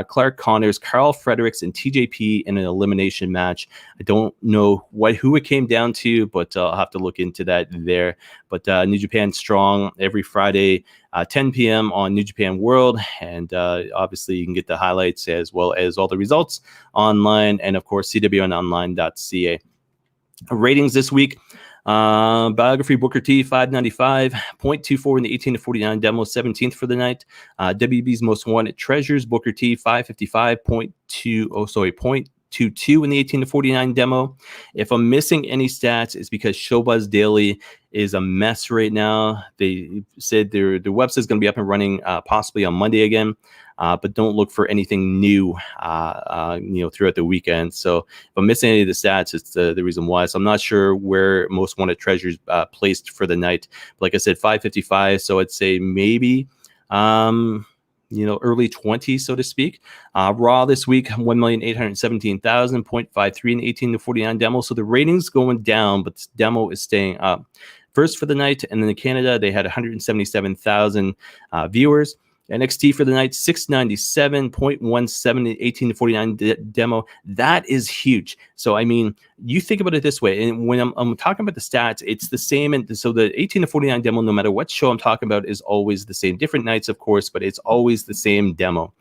Clark Connors, Carl Fredericks, and TJP in an elimination match. I don't know who it came down to, but I'll have to look into that there. But New Japan Strong every Friday, 10 p.m. on New Japan World. And obviously, you can get the highlights as well as all the results online. And of course, CWNonline.ca. Ratings this week. Biography Booker T 595, 0.24 in the 18 to 49 demo, 17th for the night. WB's Most Wanted Treasures Booker T 555, 0.22 in the 18 to 49 demo. If I'm missing any stats, it's because Showbuzz Daily is a mess right now. They said their website is going to be up and running possibly on Monday again. But don't look for anything new, throughout the weekend. So if I'm missing any of the stats, it's the reason why. So I'm not sure where Most Wanted Treasures placed for the night. But like I said, 555. So I'd say maybe, early 20s, so to speak. Raw this week, 1,817,000, 0.53 in 18 to 49 demo. So the ratings going down, but this demo is staying up. First for the night, and then in Canada, they had 177,000 viewers. NXT for the night, 697.17 18 to 49 demo. That is huge. So, I mean, you think about it this way, and when I'm talking about the stats, it's the same. And so the 18 to 49 demo, no matter what show I'm talking about, is always the same. Different nights, of course, but it's always the same demo.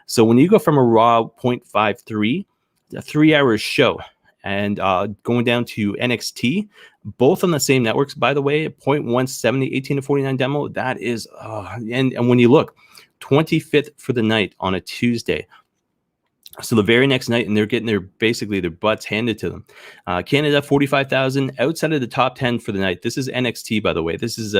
So when you go from a Raw 0.53, a 3-hour show, and going down to NXT, both on the same networks, by the way, 0.17 18 to 49 demo, that is, and when you look, 25th for the night on a Tuesday. So the very next night, and they're getting their butts handed to them. Canada, 45,000 outside of the top 10 for the night. This is NXT, by the way. This is,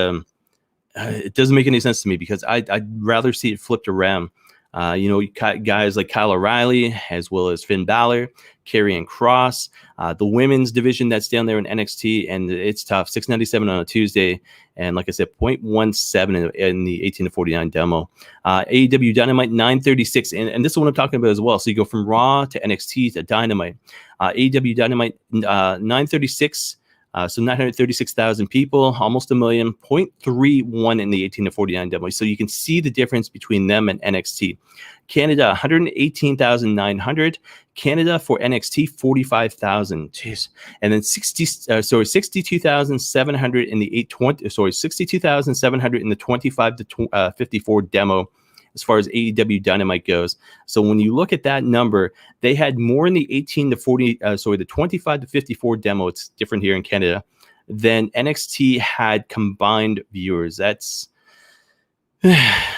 it doesn't make any sense to me because I'd rather see it flipped around. Guys like Kyle O'Reilly, as well as Finn Balor, Karrion Kross, the women's division that's down there in NXT, and it's tough. 697 on a Tuesday, and like I said, 0.17 in the 18 to 49 demo. AEW Dynamite 936, and this is what I'm talking about as well. So you go from Raw to NXT to Dynamite. AEW Dynamite 936. So 936,000 people, almost a million, 0.31 in the 18 to 49 demo. So you can see the difference between them and NXT. Canada, 118,900. Canada for NXT, 45,000. Jeez. And then 62,700 in the 62,700 in the 25 to 54 demo, as far as AEW Dynamite goes. So when you look at that number, they had more in the 18 to 40, the 25 to 54 demo. It's different here in Canada than NXT had combined viewers. That's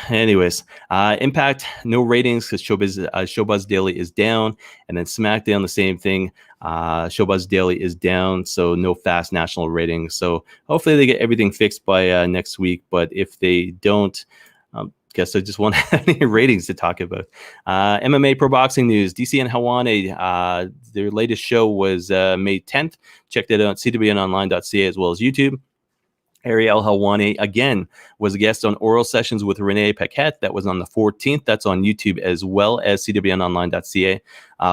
anyways. Impact, no ratings because Showbuzz Daily is down, and then SmackDown the same thing. Showbuzz Daily is down, so no fast national ratings. So hopefully they get everything fixed by next week. But if they don't, guess I just won't have any ratings to talk about. MMA Pro Boxing News. DC and Hawane, their latest show was May 10th. Check that out at CWNonline.ca as well as YouTube. Ariel Helwani, again, was a guest on Oral Sessions with Renée Paquette. That was on the 14th. That's on YouTube as well as CWNonline.ca.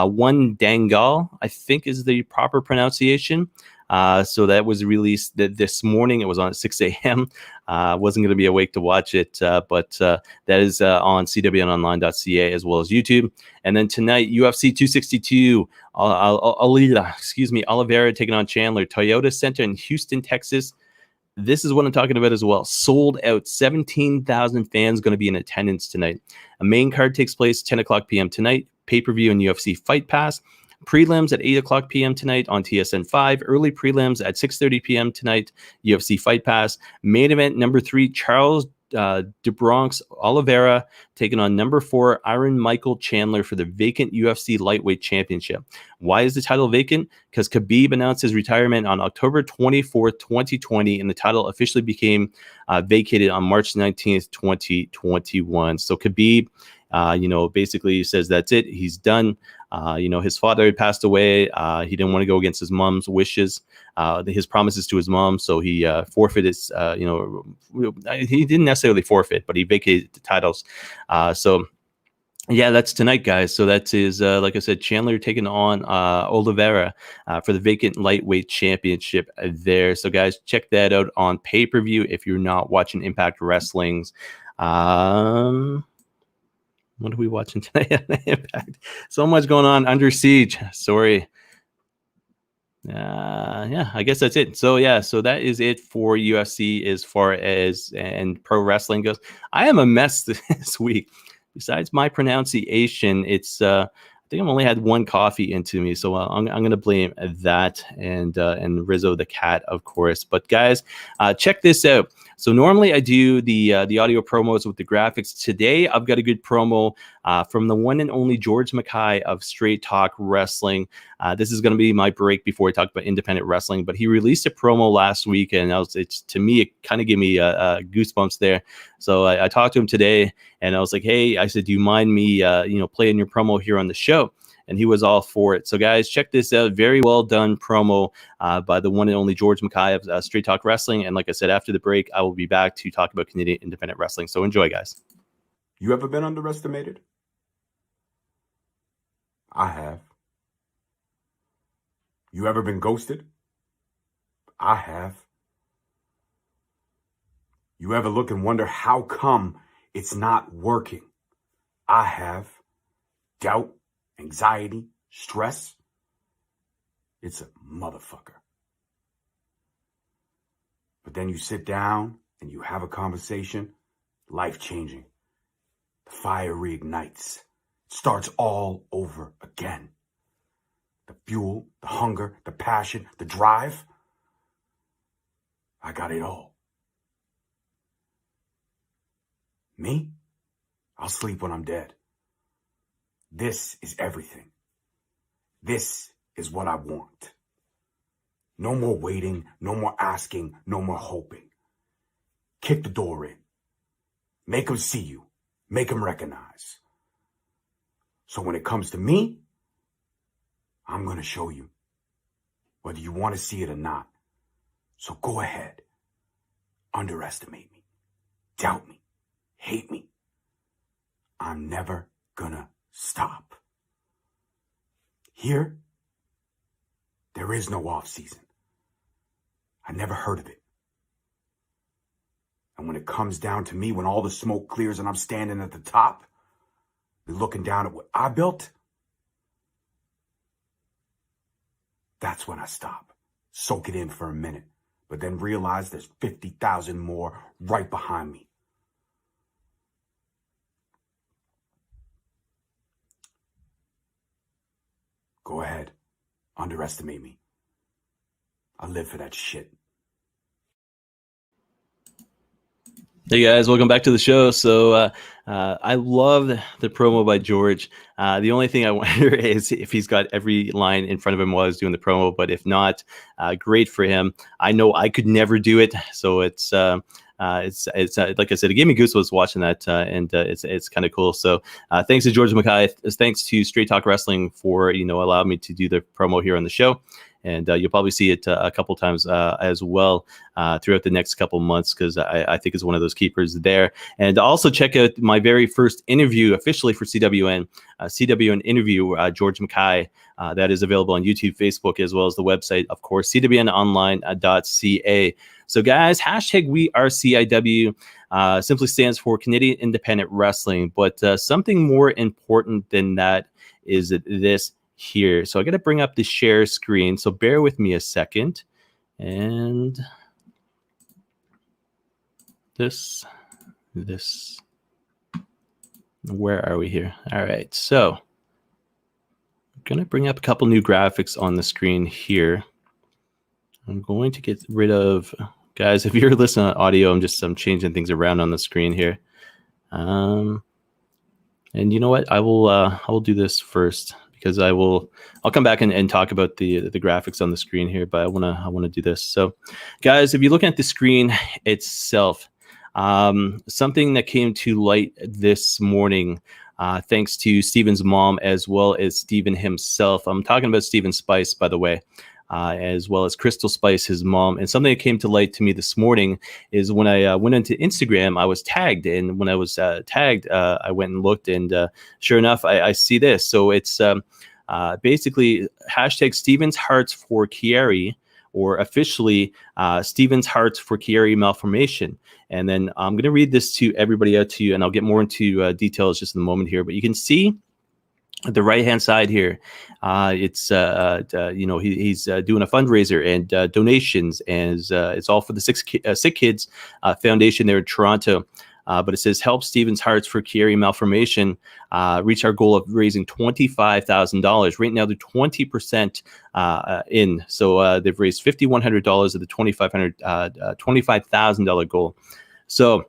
One Dangal, I think is the proper pronunciation. So that was released this morning. It was on at 6 a.m. Wasn't going to be awake to watch it, but that is on CWNonline.ca as well as YouTube. And then tonight, UFC 262, Oliveira taking on Chandler, Toyota Center in Houston, Texas. This is what I'm talking about as well. Sold out. 17,000 fans going to be in attendance tonight. A main card takes place 10 o'clock p.m. tonight. Pay-per-view and UFC Fight Pass. Prelims at 8 o'clock p.m. tonight on TSN 5. Early prelims at 6:30 p.m. tonight. UFC Fight Pass. Main event number 3, Charles DeBronx Oliveira taking on number 4 Iron Michael Chandler for the vacant UFC lightweight championship. Why is the title vacant? Because Khabib announced his retirement on October 24th, 2020, and the title officially became vacated on March 19th, 2021. So Khabib, basically says that's it. He's done. His father had passed away. He didn't want to go against his mom's wishes, his promises to his mom. So he forfeited his, he didn't necessarily forfeit, but he vacated the titles. Yeah, that's tonight, guys. So that is, like I said, Chandler taking on Oliveira for the vacant lightweight championship there. So, guys, check that out on pay-per-view if you're not watching Impact Wrestling's. What are we watching tonight on Impact? So much going on. Under Siege. Sorry. Yeah, I guess that's it. So that is it for UFC as far as and pro wrestling goes. I am a mess this week. Besides my pronunciation, it's I think I've only had one coffee into me, so I'm going to blame that and Rizzo the cat, of course. But guys, check this out. So normally I do the audio promos with the graphics. Today I've got a good promo from the one and only George McKay of Straight Talk Wrestling. This is going to be my break before I talk about independent wrestling. But he released a promo last week, and to me it kind of gave me goosebumps there. So I talked to him today, and I was like, "Hey," I said, "Do you mind me, playing your promo here on the show?" And he was all for it. So, guys, check this out. Very well done promo by the one and only George McKay of Straight Talk Wrestling. And like I said, after the break, I will be back to talk about Canadian independent wrestling. So enjoy, guys. You ever been underestimated? I have. You ever been ghosted? I have. You ever look and wonder how come it's not working? I have. Doubt, anxiety, stress. It's a motherfucker. But then you sit down and you have a conversation, life-changing. The fire reignites. It starts all over again. The fuel, the hunger, the passion, the drive. I got it all. Me? I'll sleep when I'm dead. This is everything. This is what I want. No more waiting, no more asking, no more hoping. Kick the door in. Make them see you. Make them recognize. So when it comes to me, I'm going to show you, whether you want to see it or not. So go ahead. Underestimate me. Doubt me. Hate me. I'm never going to stop. Here, there is no off season. I never heard of it. And when it comes down to me, when all the smoke clears and I'm standing at the top, looking down at what I built, that's when I stop. Soak it in for a minute, but then realize there's 50,000 more right behind me. Go ahead. Underestimate me. I live for that shit. Hey guys, welcome back to the show. So I love the promo by George. The only thing I wonder is if he's got every line in front of him while he's doing the promo, but if not, great for him. I know I could never do it, so it's like I said, it gave me goosebumps watching that, and it's kind of cool. So thanks to George McKay, thanks to Straight Talk Wrestling for allowing me to do the promo here on the show. And you'll probably see it a couple times as well throughout the next couple months, because I think it's one of those keepers there. And also check out my very first interview officially for CWN, CWN interview, George McKay. That is available on YouTube, Facebook, as well as the website, of course, cwnonline.ca. So guys, hashtag We Are CIW simply stands for Canadian Independent Wrestling. But something more important than that is this here. So I got to bring up the share screen. So bear with me a second. And this, where are we here? All right. So I'm going to bring up a couple new graphics on the screen here. I'm going to get rid of, guys, if you're listening on audio, I'm changing things around on the screen here. And you know what? I will do this first, because I'll come back and talk about the graphics on the screen here, but I want to do this. So guys, if you're looking at the screen itself, something that came to light this morning, thanks to Steven's mom as well as Steven himself. I'm talking about Steven Spice, by the way, as well as Crystal Spice, his mom. And something that came to light to me this morning is when I went into Instagram, I was tagged. And when I was tagged, I went and looked, and sure enough, I see this. So it's basically hashtag Steven's Hearts for Chiari, or officially Steven's Hearts for Chiari Malformation. And then I'm going to read this to everybody out to you, and I'll get more into details just in a moment here. But you can see at the right-hand side here, it's he's doing a fundraiser and donations, and it's all for the Sick Kids Foundation there in Toronto. But it says, help Steven's Hearts for Chiari Malformation reach our goal of raising $25,000. Right now, they're 20% in. So they've raised $5,100 of the $25,000 goal. So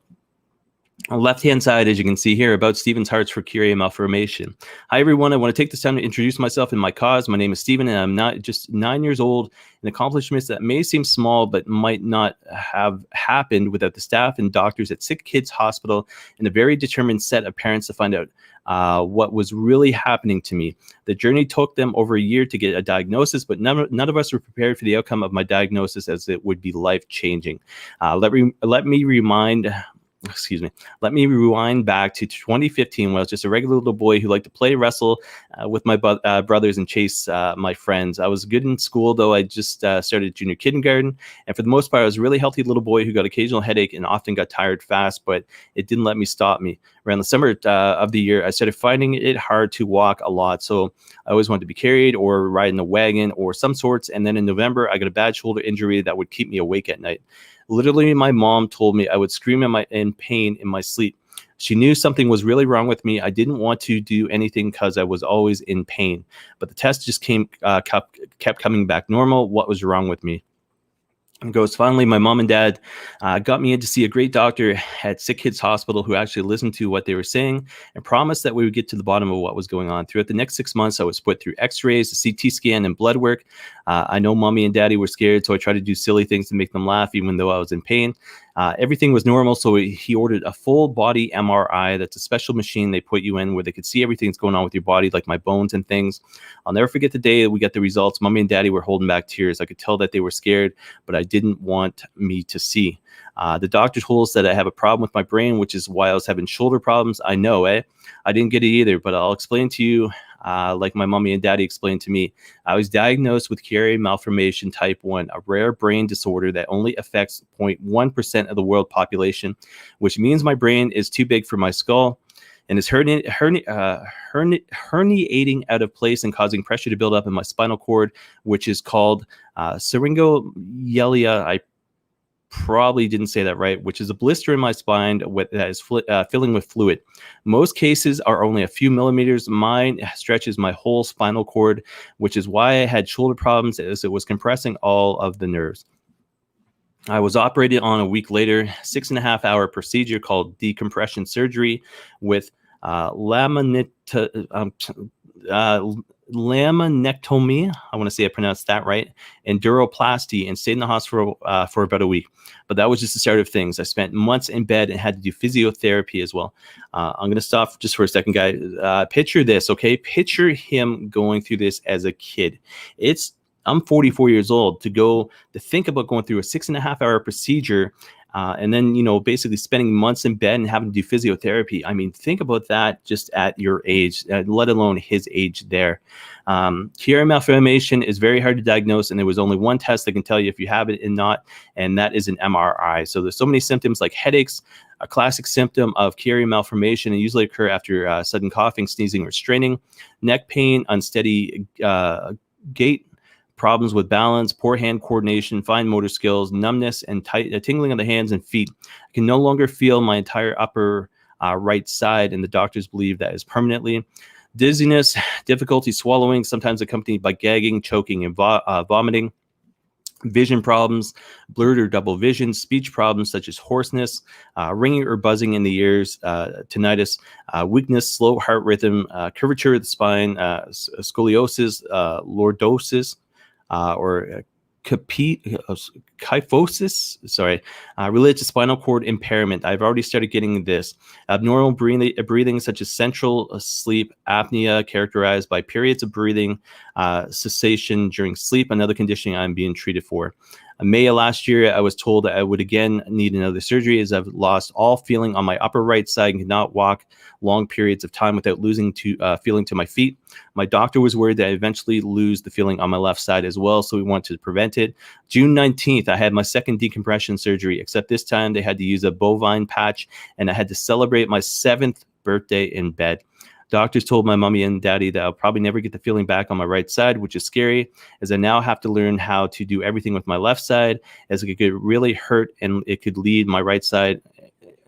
on the left-hand side, as you can see here, about Steven's Hearts for Chiari Malformation. Hi, everyone. I want to take this time to introduce myself and my cause. My name is Steven, and I'm not just 9 years old. And accomplishments that may seem small, but might not have happened without the staff and doctors at Sick Kids Hospital and a very determined set of parents to find out what was really happening to me. The journey took them over a year to get a diagnosis, but none of us were prepared for the outcome of my diagnosis, as it would be life-changing. Let me rewind back to 2015, when I was just a regular little boy who liked to play wrestle with my brothers and chase my friends. I was good in school, though I just started junior kindergarten. And for the most part, I was a really healthy little boy who got occasional headache and often got tired fast, but it didn't let me stop me. Around the summer of the year, I started finding it hard to walk a lot. So I always wanted to be carried or ride in a wagon or some sorts. And then in November, I got a bad shoulder injury that would keep me awake at night. Literally, my mom told me I would scream in pain in my sleep. She knew something was really wrong with me. I didn't want to do anything because I was always in pain. But the test just kept coming back normal. What was wrong with me? And goes, finally, my mom and dad got me in to see a great doctor at Sick Kids Hospital, who actually listened to what they were saying and promised that we would get to the bottom of what was going on. Throughout the next 6 months, I was put through x-rays, a CT scan, and blood work. I know mommy and daddy were scared, so I tried to do silly things to make them laugh, even though I was in pain. Everything was normal, so he ordered a full body MRI. That's a special machine they put you in where they could see everything that's going on with your body, like my bones and things. I'll never forget the day that we got the results. Mommy and daddy were holding back tears. I could tell that they were scared, but I didn't want me to see. The doctor told us that I have a problem with my brain, which is why I was having shoulder problems. I know, I didn't get it either, but I'll explain to you Like my mommy and daddy explained to me, I was diagnosed with Chiari malformation type 1, a rare brain disorder that only affects 0.1% of the world population, which means my brain is too big for my skull and is herniating out of place and causing pressure to build up in my spinal cord, which is called syringomyelia. I probably didn't say that right, which is a blister in my spine that is filling with fluid. Most cases are only a few millimeters. Mine stretches my whole spinal cord, which is why I had shoulder problems, as it was compressing all of the nerves. I was operated on a week later, 6.5-hour procedure called decompression surgery with laminectomy, I want to say I pronounced that right, and duroplasty, and stayed in the hospital for about a week. But that was just the start of things. I spent months in bed and had to do physiotherapy as well. I'm going to stop just for a second, guys. Picture this, okay? Picture him going through this as a kid. I'm 44 years old. To think about going through a 6.5-hour procedure and then, basically spending months in bed and having to do physiotherapy. I mean, think about that just at your age, let alone his age there. Chiari malformation is very hard to diagnose, and there was only one test that can tell you if you have it and not, and that is an MRI. So there's so many symptoms like headaches, a classic symptom of Chiari malformation, and usually occur after sudden coughing, sneezing, or straining, neck pain, unsteady gait, problems with balance, poor hand coordination, fine motor skills, numbness, and tingling of the hands and feet. I can no longer feel my entire upper right side, and the doctors believe that is permanently. Dizziness, difficulty swallowing, sometimes accompanied by gagging, choking, and vomiting. Vision problems, blurred or double vision, speech problems such as hoarseness, ringing or buzzing in the ears, tinnitus, weakness, slow heart rhythm, curvature of the spine, scoliosis, lordosis, or kyphosis, related to spinal cord impairment. I've already started getting this. Abnormal breathing such as central sleep apnea, characterized by periods of breathing cessation during sleep, another condition I'm being treated for. In May of last year, I was told that I would again need another surgery, as I've lost all feeling on my upper right side and could not walk long periods of time without losing feeling to my feet. My doctor was worried that I eventually lose the feeling on my left side as well, so we wanted to prevent it. June 19th, I had my second decompression surgery, except this time they had to use a bovine patch, and I had to celebrate my 7th birthday in bed. Doctors told my mommy and daddy that I'll probably never get the feeling back on my right side, which is scary, as I now have to learn how to do everything with my left side, as it could really hurt, and it could lead my right side.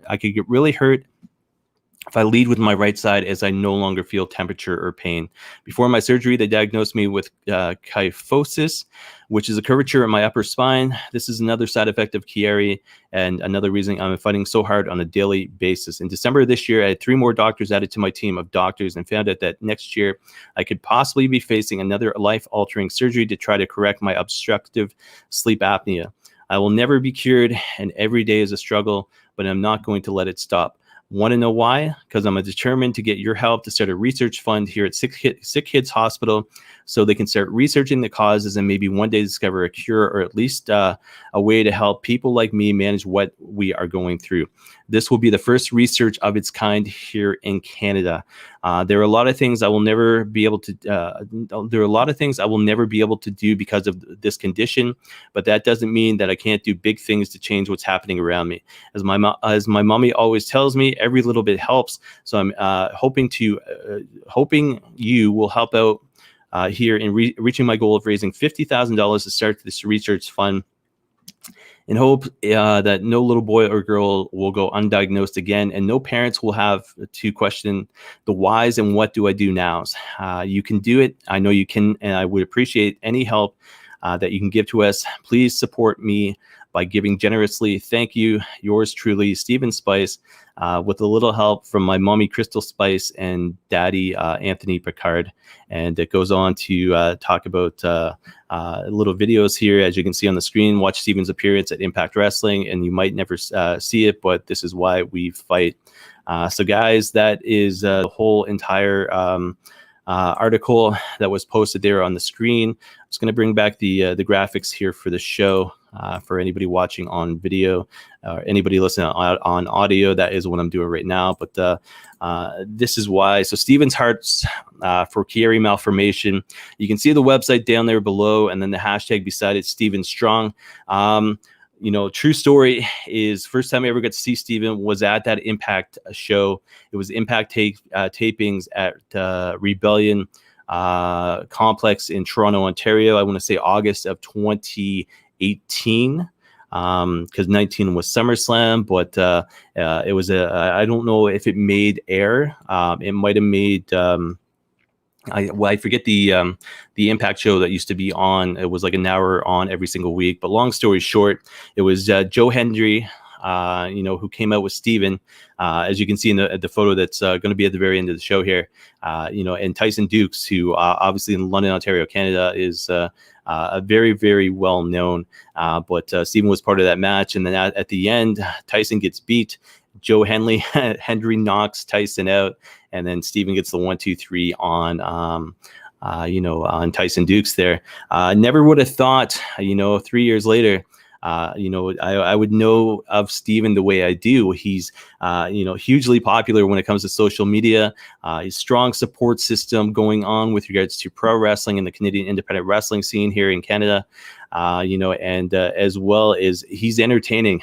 I could get really hurt if I lead with my right side, as I no longer feel temperature or pain. Before my surgery, they diagnosed me with kyphosis, which is a curvature in my upper spine. This is another side effect of Chiari, and another reason I'm fighting so hard on a daily basis. In December of this year, I had 3 more doctors added to my team of doctors, and found out that next year I could possibly be facing another life-altering surgery to try to correct my obstructive sleep apnea. I will never be cured, and every day is a struggle, but I'm not going to let it stop. Want to know why? Because I'm determined to get your help to start a research fund here at Sick Kids Hospital, so they can start researching the causes and maybe one day discover a cure, or at least a way to help people like me manage what we are going through. This will be the first research of its kind here in Canada. There are a lot of things I will never be able to. There are a lot of things I will never be able to do because of this condition, but that doesn't mean that I can't do big things to change what's happening around me. As my mommy always tells me, every little bit helps. So I'm hoping you will help out here in reaching my goal of raising $50,000 to start this research fund, in hope that no little boy or girl will go undiagnosed again, and no parents will have to question the whys and what do I do now. You can do it. I know you can, and I would appreciate any help that you can give to us. Please support me by giving generously. Thank you. Yours truly, Stephen Spice, with a little help from my mommy, Crystal Spice, and daddy, Anthony Picard. And it goes on to talk about little videos here, as you can see on the screen. Watch Stephen's appearance at Impact Wrestling, and you might never see it, but this is why we fight. So guys, that is the whole entire article that was posted there on the screen. I'm just going to bring back the graphics here for the show. For anybody watching on video, or anybody listening on audio, that is what I'm doing right now. But this is why. So Steven's Hearts for Chiari Malformation. You can see the website down there below, and then the hashtag beside it, Steven Strong. True story is first time I ever got to see Steven was at that Impact show. It was Impact tapings at Rebellion Complex in Toronto, Ontario. I want to say August of 2018. Because 19 was SummerSlam, but it was I don't know if it made air. It might have made. I forget the Impact show that used to be on. It was like an hour on every single week. But long story short, it was Joe Hendry, who came out with Steven, as you can see in the photo that's going to be at the very end of the show here, and Tyson Dukes, who obviously in London, Ontario, Canada, is a very, very well known. But Steven was part of that match. And then at the end, Tyson gets beat. Joe Hendry knocks Tyson out. And then Steven gets the 1-2-3 on Tyson Dukes there. Never would have thought, 3 years later, I would know of Steven the way I do. He's, hugely popular when it comes to social media. His strong support system going on with regards to pro wrestling and the Canadian independent wrestling scene here in Canada. And as well as he's entertaining.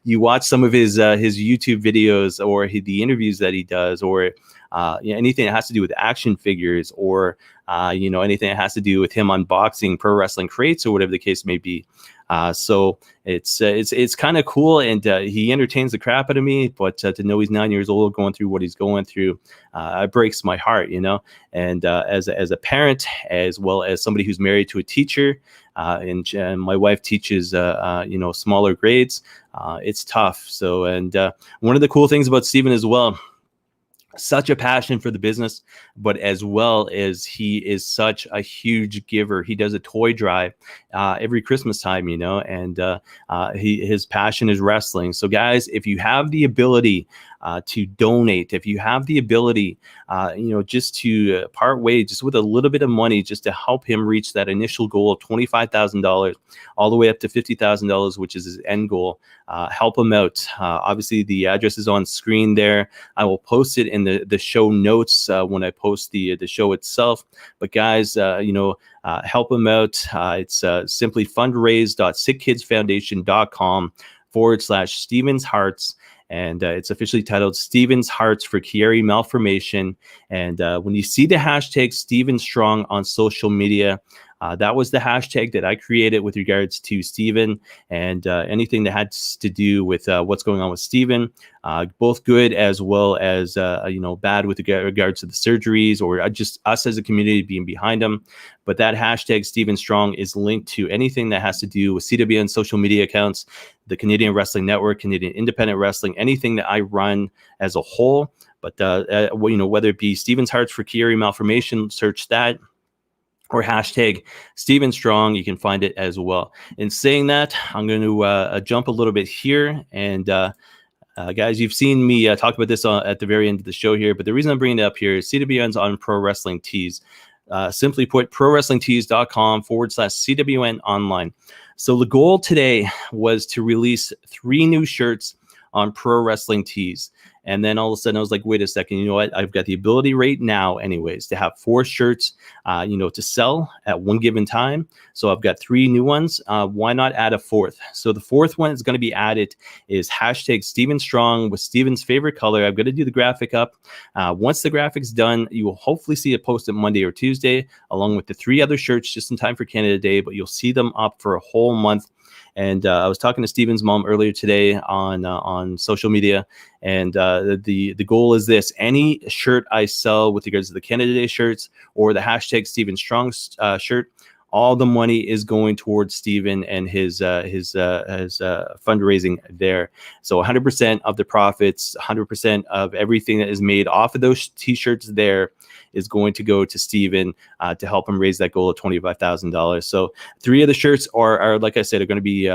You watch some of his YouTube videos or the interviews that he does, or anything that has to do with action figures, or anything that has to do with him unboxing pro wrestling crates or whatever the case may be. So it's kind of cool, and he entertains the crap out of me. But to know he's 9 years old, going through what he's going through, it breaks my heart, And as a parent, as well as somebody who's married to a teacher, and my wife teaches smaller grades, it's tough. So, and one of the cool things about Steven as well, such a passion for the business, but as well as he is such a huge giver. He does a toy drive every Christmas time, and his passion is wrestling. So guys, if you have the ability to donate, if you have the ability, just to part ways, just with a little bit of money, just to help him reach that initial goal of $25,000, all the way up to $50,000, which is his end goal. Help him out. Obviously, the address is on screen there. I will post it in the show notes when I post the show itself. But guys, help him out. It's simply fundraise.sickkidsfoundation.com/Steven's Hearts. And it's officially titled Steven's Hearts for Chiari Malformation. And when you see the hashtag Steven Strong on social media, that was the hashtag that I created with regards to Steven and anything that had to do with what's going on with Steven, both good as well as bad with regards to the surgeries, or just us as a community being behind him. But that hashtag Steven Strong is linked to anything that has to do with CWN social media accounts, the Canadian Wrestling Network, Canadian Independent Wrestling, anything that I run as a whole. But whether it be Steven's Hearts for Chiari Malformation, search that, or hashtag Steven Strong, you can find it as well. In saying that, I'm going to jump a little bit here. And guys, you've seen me talk about this at the very end of the show here, but the reason I'm bringing it up here is CWN's on Pro Wrestling Tees. Simply put, prowrestlingtees.com/CWN online. So the goal today was to release 3 new shirts on Pro Wrestling Tees. And then all of a sudden I was like, wait a second, you know what? I've got the ability right now anyways to have 4 shirts, to sell at one given time. So I've got 3 new ones. Why not add a 4th? So the 4th one is going to be added is hashtag Steven Strong with Steven's favorite color. I'm going to do the graphic up. Once the graphic's done, you will hopefully see it posted Monday or Tuesday, along with the 3 other shirts just in time for Canada Day, but you'll see them up for a whole month. And I was talking to Steven's mom earlier today on social media, and the goal is this: any shirt I sell with regards to the Canada Day shirts or the hashtag Steven Strong shirt, all the money is going towards Steven and his fundraising there. So 100% of the profits, 100% of everything that is made off of those t-shirts there is going to go to Steven to help him raise that goal of $25,000. So 3 of the shirts are like I said, are going to be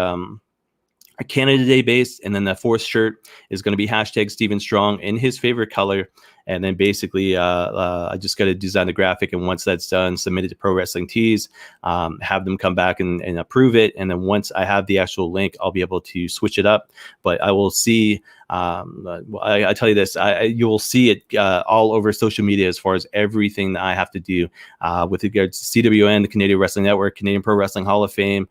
Canada Day based, and then the fourth shirt is going to be hashtag Steven Strong in his favorite color. And then basically, I just got to design the graphic, and once that's done, submit it to Pro Wrestling Tees, have them come back and approve it. And then once I have the actual link, I'll be able to switch it up. But I will see. I tell you this, you will see it all over social media as far as everything that I have to do with regards to CWN, the Canadian Wrestling Network, Canadian Pro Wrestling Hall of Fame,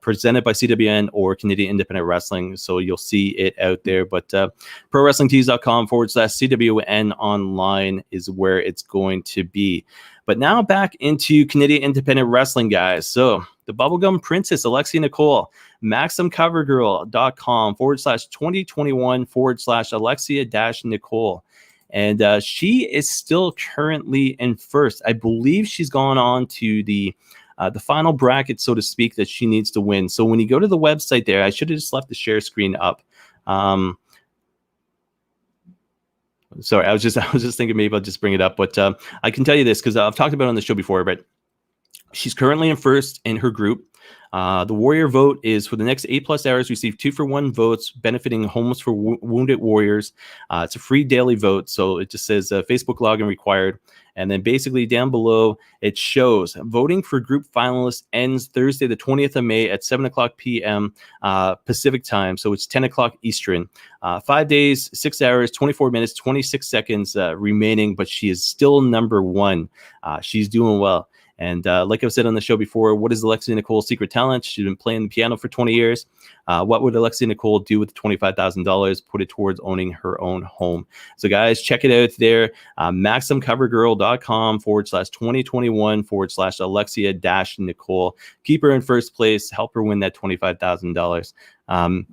presented by CWN or Canadian Independent Wrestling. So you'll see it out there. But ProWrestlingTees.com/CWN online is where it's going to be. But now back into Canadian Independent Wrestling, guys. So the Bubblegum Princess, Alexia Nicole, MaximCoverGirl.com/2021/Alexia-Nicole. And she is still currently in first. I believe she's gone on to the final bracket, so to speak, that she needs to win. So when you go to the website there, I should have just left the share screen up. Sorry, I was just thinking maybe I'll just bring it up, but I can tell you this because I've talked about it on the show before, but she's currently in first in her group. The Warrior vote is for the next 8+ hours, receive 2-for-1 votes benefiting homeless for wounded warriors. It's a free daily vote. So it just says Facebook login required. And then basically down below, it shows voting for group finalists ends Thursday, the 20th of May at 7:00 p.m. Pacific time. So it's 10:00 Eastern. 5 days, 6 hours, 24 minutes, 26 seconds remaining, but she is still number one. She's doing well. And like I've said on the show before, what is Alexia Nicole's secret talent? She's been playing the piano for 20 years. What would Alexia Nicole do with $25,000? Put it towards owning her own home. So guys, check it out there. MaximCoverGirl.com/2021/Alexia-Nicole. Keep her in first place. Help her win that $25,000. And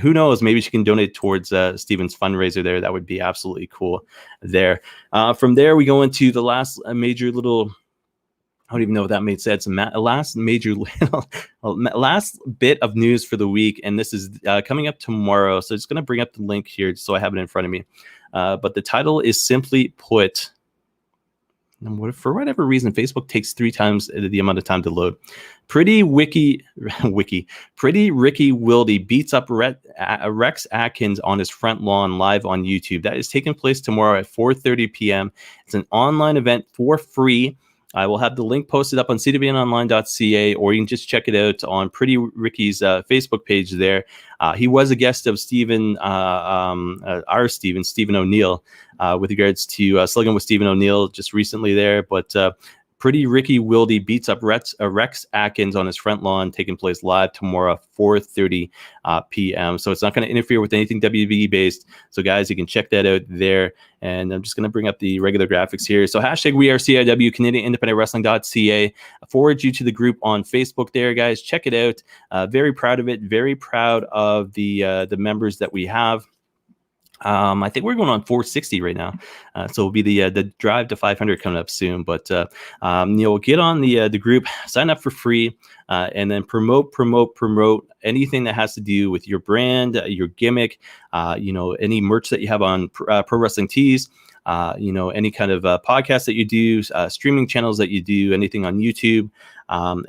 who knows, maybe she can donate towards Steven's fundraiser there. That would be absolutely cool there. From there, we go into the last major little... I don't even know if that made sense. Last bit of news for the week, and this is coming up tomorrow. So it's going to bring up the link here so I have it in front of me. But the title is simply put, for whatever reason, Facebook takes 3 times the amount of time to load. Pretty Ricky Wilde beats up Rex Atkins on his front lawn live on YouTube. That is taking place tomorrow at 4:30 p.m. It's an online event for free. I will have the link posted up on cwnonline.ca, or you can just check it out on Pretty Ricky's Facebook page there. He was a guest of Stephen O'Neill, with regards to slugging with Stephen O'Neill just recently there. But Pretty Ricky Wilde beats up Rex Atkins on his front lawn, taking place live tomorrow, 4:30 p.m. So it's not going to interfere with anything WWE based. So guys, you can check that out there. And I'm just going to bring up the regular graphics here. So hashtag we are CIW, Canadian Independent Wrestling.ca. Forward you to the group on Facebook there, guys. Check it out. Very proud of it. Very proud of the members that we have. I think we're going on 460 right now, so it'll be the drive to 500 coming up soon. But get on the group, sign up for free, and then promote anything that has to do with your brand, your gimmick, any merch that you have on Pro Wrestling Tees. Any kind of podcast that you do, streaming channels that you do, anything on YouTube,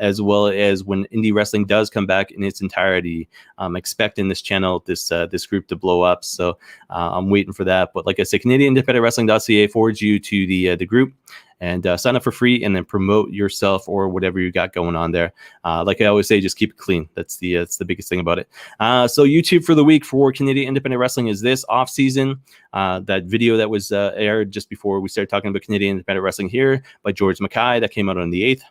as well as when indie wrestling does come back in its entirety. I'm expecting this channel, this group to blow up. So I'm waiting for that. But like I said, CanadianIndependentWrestling.ca forwards you to the group. And sign up for free, and then promote yourself or whatever you got going on there. Like I always say, just keep it clean. That's the biggest thing about it. So YouTube for the week for Canadian Independent Wrestling is this off season. That video that was aired just before we started talking about Canadian Independent Wrestling here by George McKay, that came out on the 8th.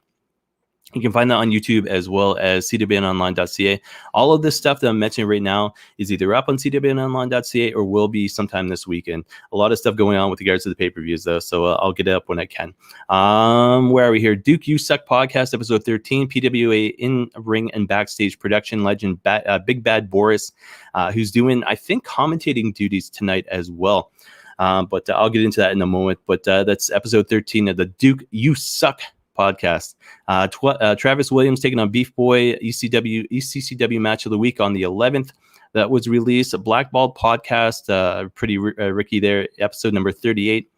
You can find that on YouTube as well as CWNonline.ca. All of this stuff that I'm mentioning right now is either up on CWNonline.ca or will be sometime this weekend. A lot of stuff going on with regards to the pay-per-views, though, so I'll get it up when I can. Where are we here? Duke You Suck Podcast, episode 13, PWA in-ring and backstage production legend Big Bad Boris, who's doing, I think, commentating duties tonight as well. But I'll get into that in a moment. But that's episode 13 of the Duke You Suck podcast. Travis Williams taking on Beef Boy, ECCW match of the week on the 11th. That was released. A Blackballed podcast, Pretty Ricky there, episode number 38.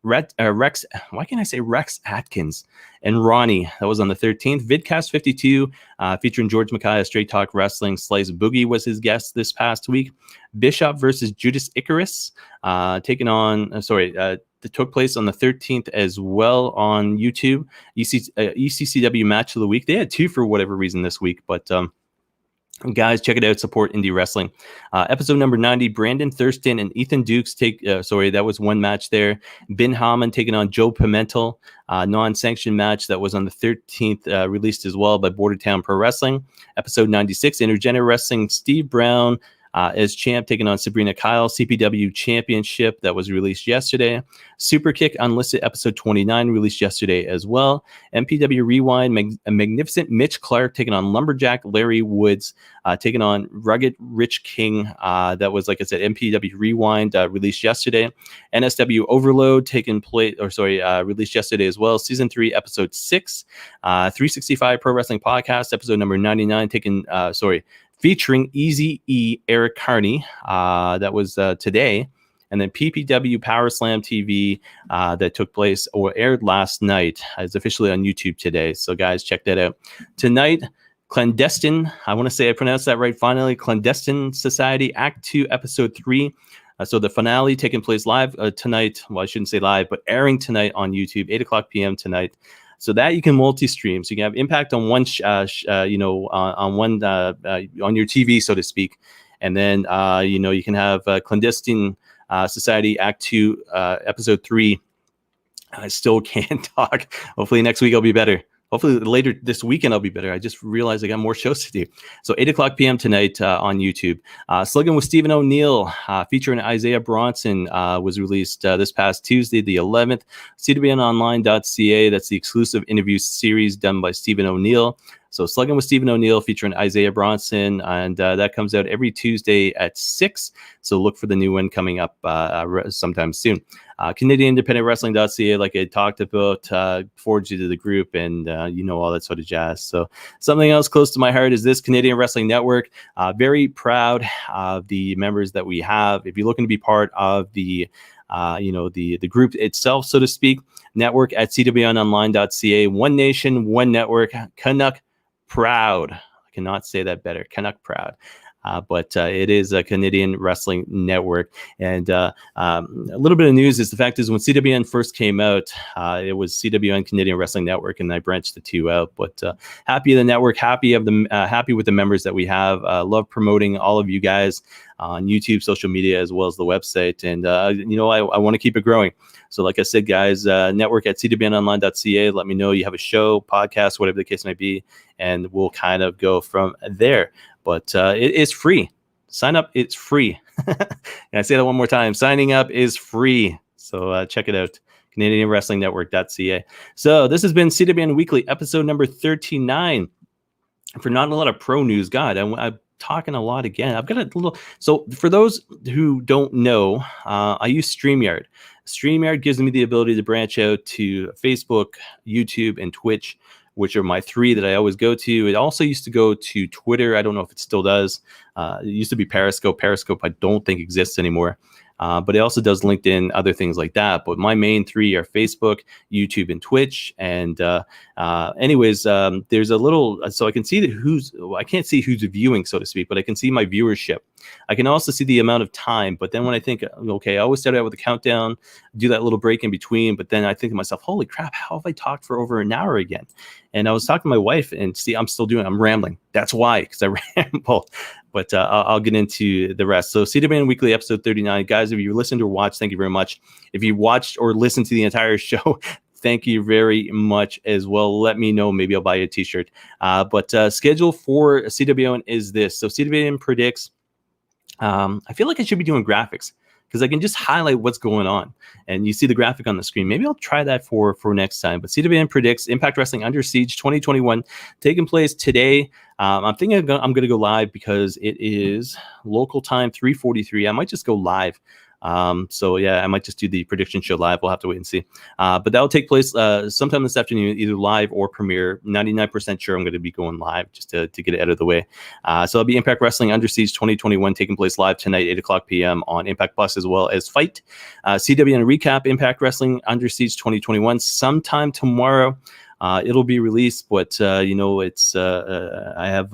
Rex, why can't I say Rex Atkins and Ronnie? That was on the 13th. Vidcast 52, featuring George McKay, Straight Talk Wrestling. Slice Boogie was his guest this past week. Bishop versus Judas Icarus, taking on, that took place on the 13th as well on YouTube. ECCW Match of the Week. They had two for whatever reason this week, but guys, check it out. Support indie wrestling. Episode number 90, Brandon Thurston and Ethan Dukes that was one match there. Ben Hammond taking on Joe Pimentel. Non-sanctioned match that was on the 13th, released as well by Bordertown Pro Wrestling. Episode 96, Intergender Wrestling, Steve Brown as champ taking on Sabrina Kyle. CPW Championship that was released yesterday. Super Kick Unlisted episode 29 released yesterday as well. MPW Rewind, Magnificent Mitch Clark taking on Lumberjack Larry Woods, taking on Rugged Rich King. That was, like I said, MPW Rewind released yesterday. NSW Overload released yesterday as well. Season 3 episode 6. 365 Pro Wrestling Podcast episode number 99 featuring Easy E, Eric Carney. That was today. And then PPW Power Slam TV that took place or aired last night. It's officially on YouTube today. So guys, check that out. Tonight, Clandestine, I want to say I pronounced that right finally, Clandestine Society Act 2 Episode 3. So the finale taking place live tonight. Well, I shouldn't say live, but airing tonight on YouTube, 8 o'clock p.m. tonight. So that you can multi-stream. So you can have Impact on one, on your TV, so to speak, and then you can have Clandestine Society Act 2, Episode 3. I still can't talk. Hopefully next week I'll be better. Hopefully later this weekend I'll be better. I just realized I got more shows to do. So 8 o'clock p.m. tonight on YouTube. Slugging with Stephen O'Neill, featuring Isaiah Bronson, was released this past Tuesday, the 11th. CWNonline.ca. That's the exclusive interview series done by Stephen O'Neill. So Slugging with Stephen O'Neill featuring Isaiah Bronson, and that comes out every Tuesday at 6. So look for the new one coming up sometime soon. CanadianIndependentWrestling.ca, like I talked about, forward you to the group and all that sort of jazz. So something else close to my heart is this Canadian Wrestling Network. Very proud of the members that we have. If you're looking to be part of the group itself, so to speak, network at CWNonline.ca. One nation, one network. Canuck proud. I cannot say that better. Canuck proud. But it is a Canadian Wrestling Network. And a little bit of news is the fact is when CWN first came out, it was CWN Canadian Wrestling Network, and I branched the two out. But happy of the network, happy with the members that we have. Love promoting all of you guys on YouTube, social media, as well as the website. And, I want to keep it growing. So like I said, guys, network at cwnonline.ca. Let me know you have a show, podcast, whatever the case might be, and we'll kind of go from there. But it is free. Sign up. It's free. And I say that one more time. Signing up is free. So check it out. CanadianWrestlingNetwork.ca. So this has been CWN Weekly, episode number 39. For not a lot of pro news, God, I'm talking a lot again. I've got a little. So for those who don't know, I use StreamYard. StreamYard gives me the ability to branch out to Facebook, YouTube, and Twitch, which are my three that I always go to. It also used to go to Twitter. I don't know if it still does. It used to be Periscope. Periscope I don't think exists anymore. But it also does LinkedIn, other things like that. But my main three are Facebook, YouTube, and Twitch. And there's a little, so I can see I can't see who's viewing, so to speak, but I can see my viewership. I can also see the amount of time. But then when I think, okay, I always start out with a countdown, do that little break in between. But then I think to myself, holy crap, how have I talked for over an hour again? And I was talking to my wife, and see, I'm rambling. That's why, because I ramble. But I'll get into the rest. So CWN Weekly, episode 39. Guys, if you listened or watched, thank you very much. If you watched or listened to the entire show, thank you very much as well. Let me know. Maybe I'll buy you a t-shirt. But schedule for CWN is this. So CWN predicts. I feel like I should be doing graphics, because I can just highlight what's going on. And you see the graphic on the screen. Maybe I'll try that for next time. But CWN predicts Impact Wrestling Under Siege 2021, taking place today. I'm thinking I'm going to go live because it is local time 3:43. I might just go live. So yeah, I might just do the prediction show live. We'll have to wait and see. But that'll take place sometime this afternoon, either live or premiere. 99% sure I'm going to be going live just to get it out of the way. So it'll be Impact Wrestling Under Siege 2021 taking place live tonight, 8:00 p.m. on Impact Plus, as well as Fight. CWN Recap Impact Wrestling Under Siege 2021 sometime tomorrow. It'll be released, but it's I have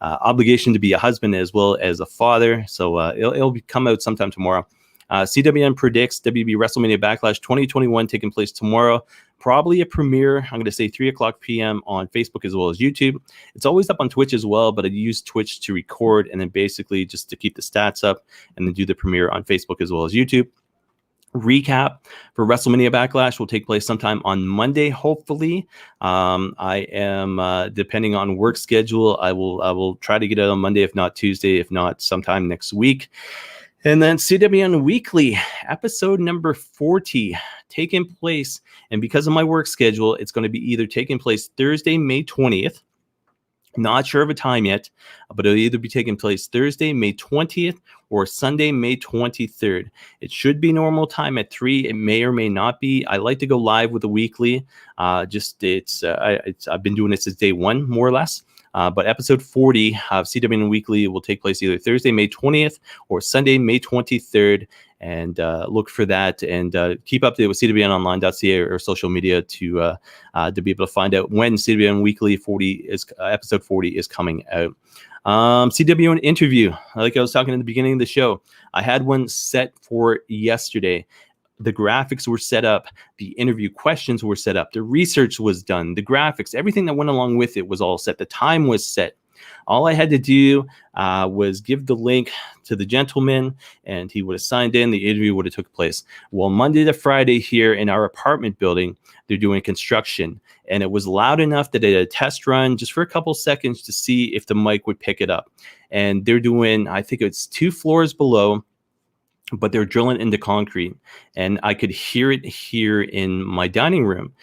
obligation to be a husband as well as a father, so it'll come out sometime tomorrow. CWN predicts WB WrestleMania Backlash 2021 taking place tomorrow. Probably a premiere, I'm going to say 3:00 p.m. on Facebook as well as YouTube. It's always up on Twitch as well, but I use Twitch to record and then basically just to keep the stats up and then do the premiere on Facebook as well as YouTube. Recap for WrestleMania Backlash will take place sometime on Monday, hopefully. I am depending on work schedule. I will try to get it on Monday, if not Tuesday, if not sometime next week. And then CWN Weekly episode number 40 taking place, and because of my work schedule, it's going to be either taking place Thursday, May 20th. Not sure of a time yet, but it'll either be taking place Thursday, May 20th, or Sunday, May 23rd. It should be normal time at 3. It may or may not be. I like to go live with the weekly. I've been doing this since day one, more or less. But episode 40 of CWN Weekly will take place either Thursday, May 20th, or Sunday, May 23rd. And look for that, and keep up to date with CWNonline.ca or social media to be able to find out when CWN Weekly episode 40 is coming out. CWN interview, like I was talking in the beginning of the show, I had one set for yesterday. The graphics were set up, the interview questions were set up, the research was done, the graphics, everything that went along with it was all set. The time was set. All I had to do was give the link to the gentleman, and he would have signed in. The interview would have took place. Well, Monday to Friday here in our apartment building, they're doing construction, and it was loud enough that they did a test run just for a couple seconds to see if the mic would pick it up. And they're doing, I think it's 2 floors below, but they're drilling into concrete, and I could hear it here in my dining room.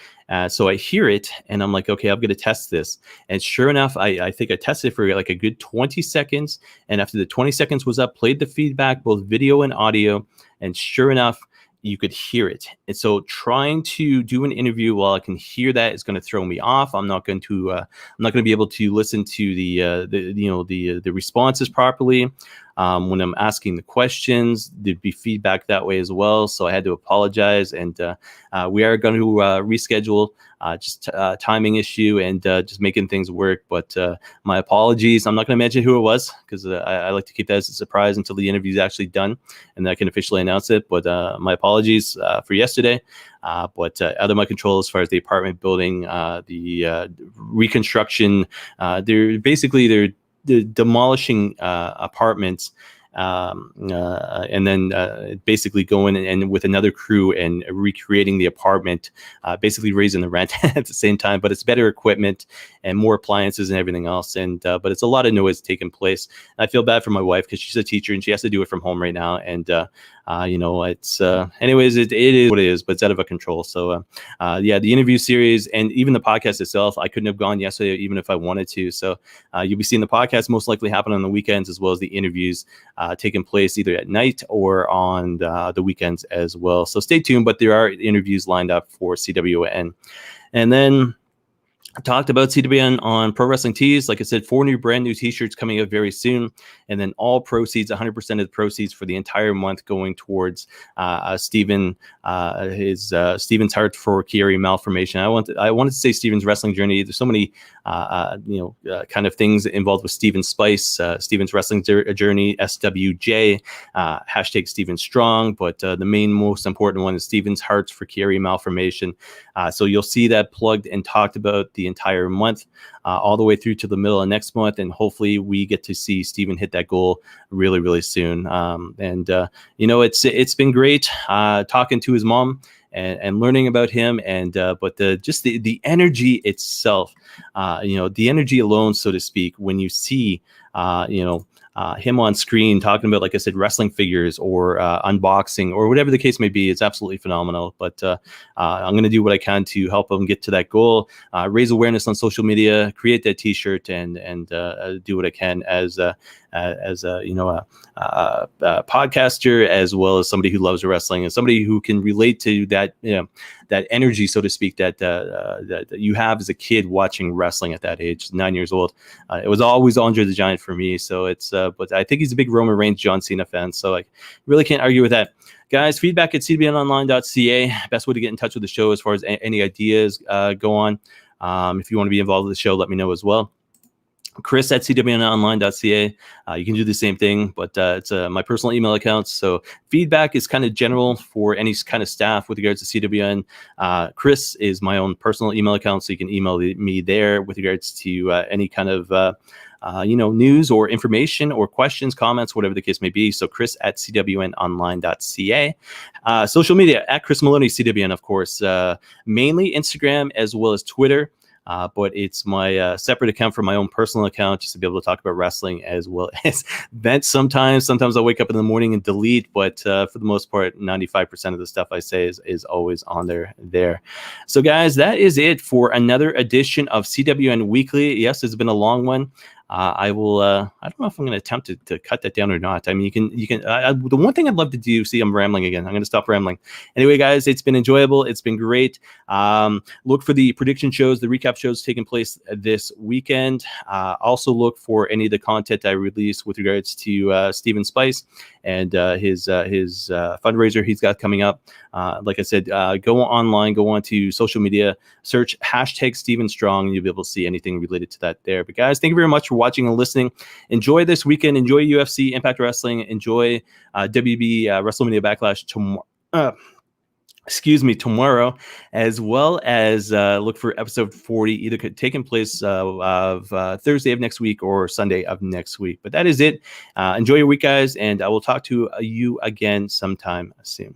So I hear it, and I'm like, okay, I'm going to test this. And sure enough, I think I tested for like a good 20 seconds. And after the 20 seconds was up, played the feedback, both video and audio. And sure enough, you could hear it. And so trying to do an interview while I can hear that is going to throw me off. I'm not going to be able to listen to the responses properly. When I'm asking the questions, there'd be feedback that way as well. So I had to apologize, and we are going to reschedule, just timing issue and just making things work. But my apologies. I'm not going to mention who it was because I like to keep that as a surprise until the interview is actually done and I can officially announce it. But my apologies for yesterday. But out of my control as far as the apartment building, the reconstruction, they're demolishing apartments, and then basically going and with another crew and recreating the apartment, basically raising the rent at the same time. But it's better equipment and more appliances and everything else. And but it's a lot of noise taking place. And I feel bad for my wife because she's a teacher and she has to do it from home right now. And it's anyways, it is what it is, but it's out of our control. So yeah, the interview series and even the podcast itself, I couldn't have gone yesterday even if I wanted to. So you'll be seeing the podcast most likely happen on the weekends, as well as the interviews taking place either at night or on the weekends as well. So stay tuned, but there are interviews lined up for CWN. And then I talked about CWN on Pro Wrestling Tees. Like I said, 4 brand new t-shirts coming out very soon. And then all proceeds, 100% of the proceeds for the entire month going towards Steven's Heart for Chiari Malformation. I wanted to say Steven's wrestling journey. There's so many, kind of things involved with Steven Spice, Steven's wrestling journey, SWJ, hashtag Steven Strong. But the most important one is Steven's Hearts for Chiari Malformation. So you'll see that plugged and talked about the entire month, all the way through to the middle of next month, and hopefully we get to see Steven hit that goal really, really soon. It's been great talking to his mom and learning about him, and but the energy itself, the energy alone, so to speak, when you see him on screen talking about, like I said, wrestling figures or unboxing or whatever the case may be. It's absolutely phenomenal. But I'm going to do what I can to help him get to that goal, raise awareness on social media, create that T-shirt, and do what I can as a podcaster, as well as somebody who loves wrestling and somebody who can relate to that, that energy, so to speak, that you have as a kid watching wrestling at that age, 9 years old. It was always Andre the Giant for me. So it's, but I think he's a big Roman Reigns, John Cena fan. So I really can't argue with that. Guys, feedback at cwnonline.ca. Best way to get in touch with the show as far as any ideas go on. If you want to be involved with the show, let me know as well. Chris at CWNonline.ca. You can do the same thing, but it's my personal email account. So feedback is kind of general for any kind of staff with regards to CWN. Chris is my own personal email account, so you can email me there with regards to any kind of news or information or questions, comments, whatever the case may be. So Chris at CWNonline.ca. Social media at Chris Maloney CWN, of course, mainly Instagram as well as Twitter. But it's my separate account from my own personal account, just to be able to talk about wrestling as well as events. Sometimes I'll wake up in the morning and delete, but for the most part, 95% of the stuff I say is always on there. So guys, that is it for another edition of CWN Weekly. Yes, it's been a long one. I will. I don't know if I'm going to attempt to cut that down or not. I mean, you can. The one thing I'd love to do. See, I'm rambling again. I'm going to stop rambling. Anyway, guys, it's been enjoyable. It's been great. Look for the prediction shows, the recap shows taking place this weekend. Also look for any of the content I release with regards to Steven Spice and his fundraiser he's got coming up. Like I said, go online, go on to social media, search hashtag Steven Strong, and you'll be able to see anything related to that there. But guys, thank you very much for watching and listening. Enjoy this weekend. Enjoy UFC, Impact Wrestling. Enjoy WB WrestleMania Backlash tomorrow, as well as look for episode 40, either taking place of Thursday of next week or Sunday of next week. But that is it. Enjoy your week, guys, and I will talk to you again sometime soon.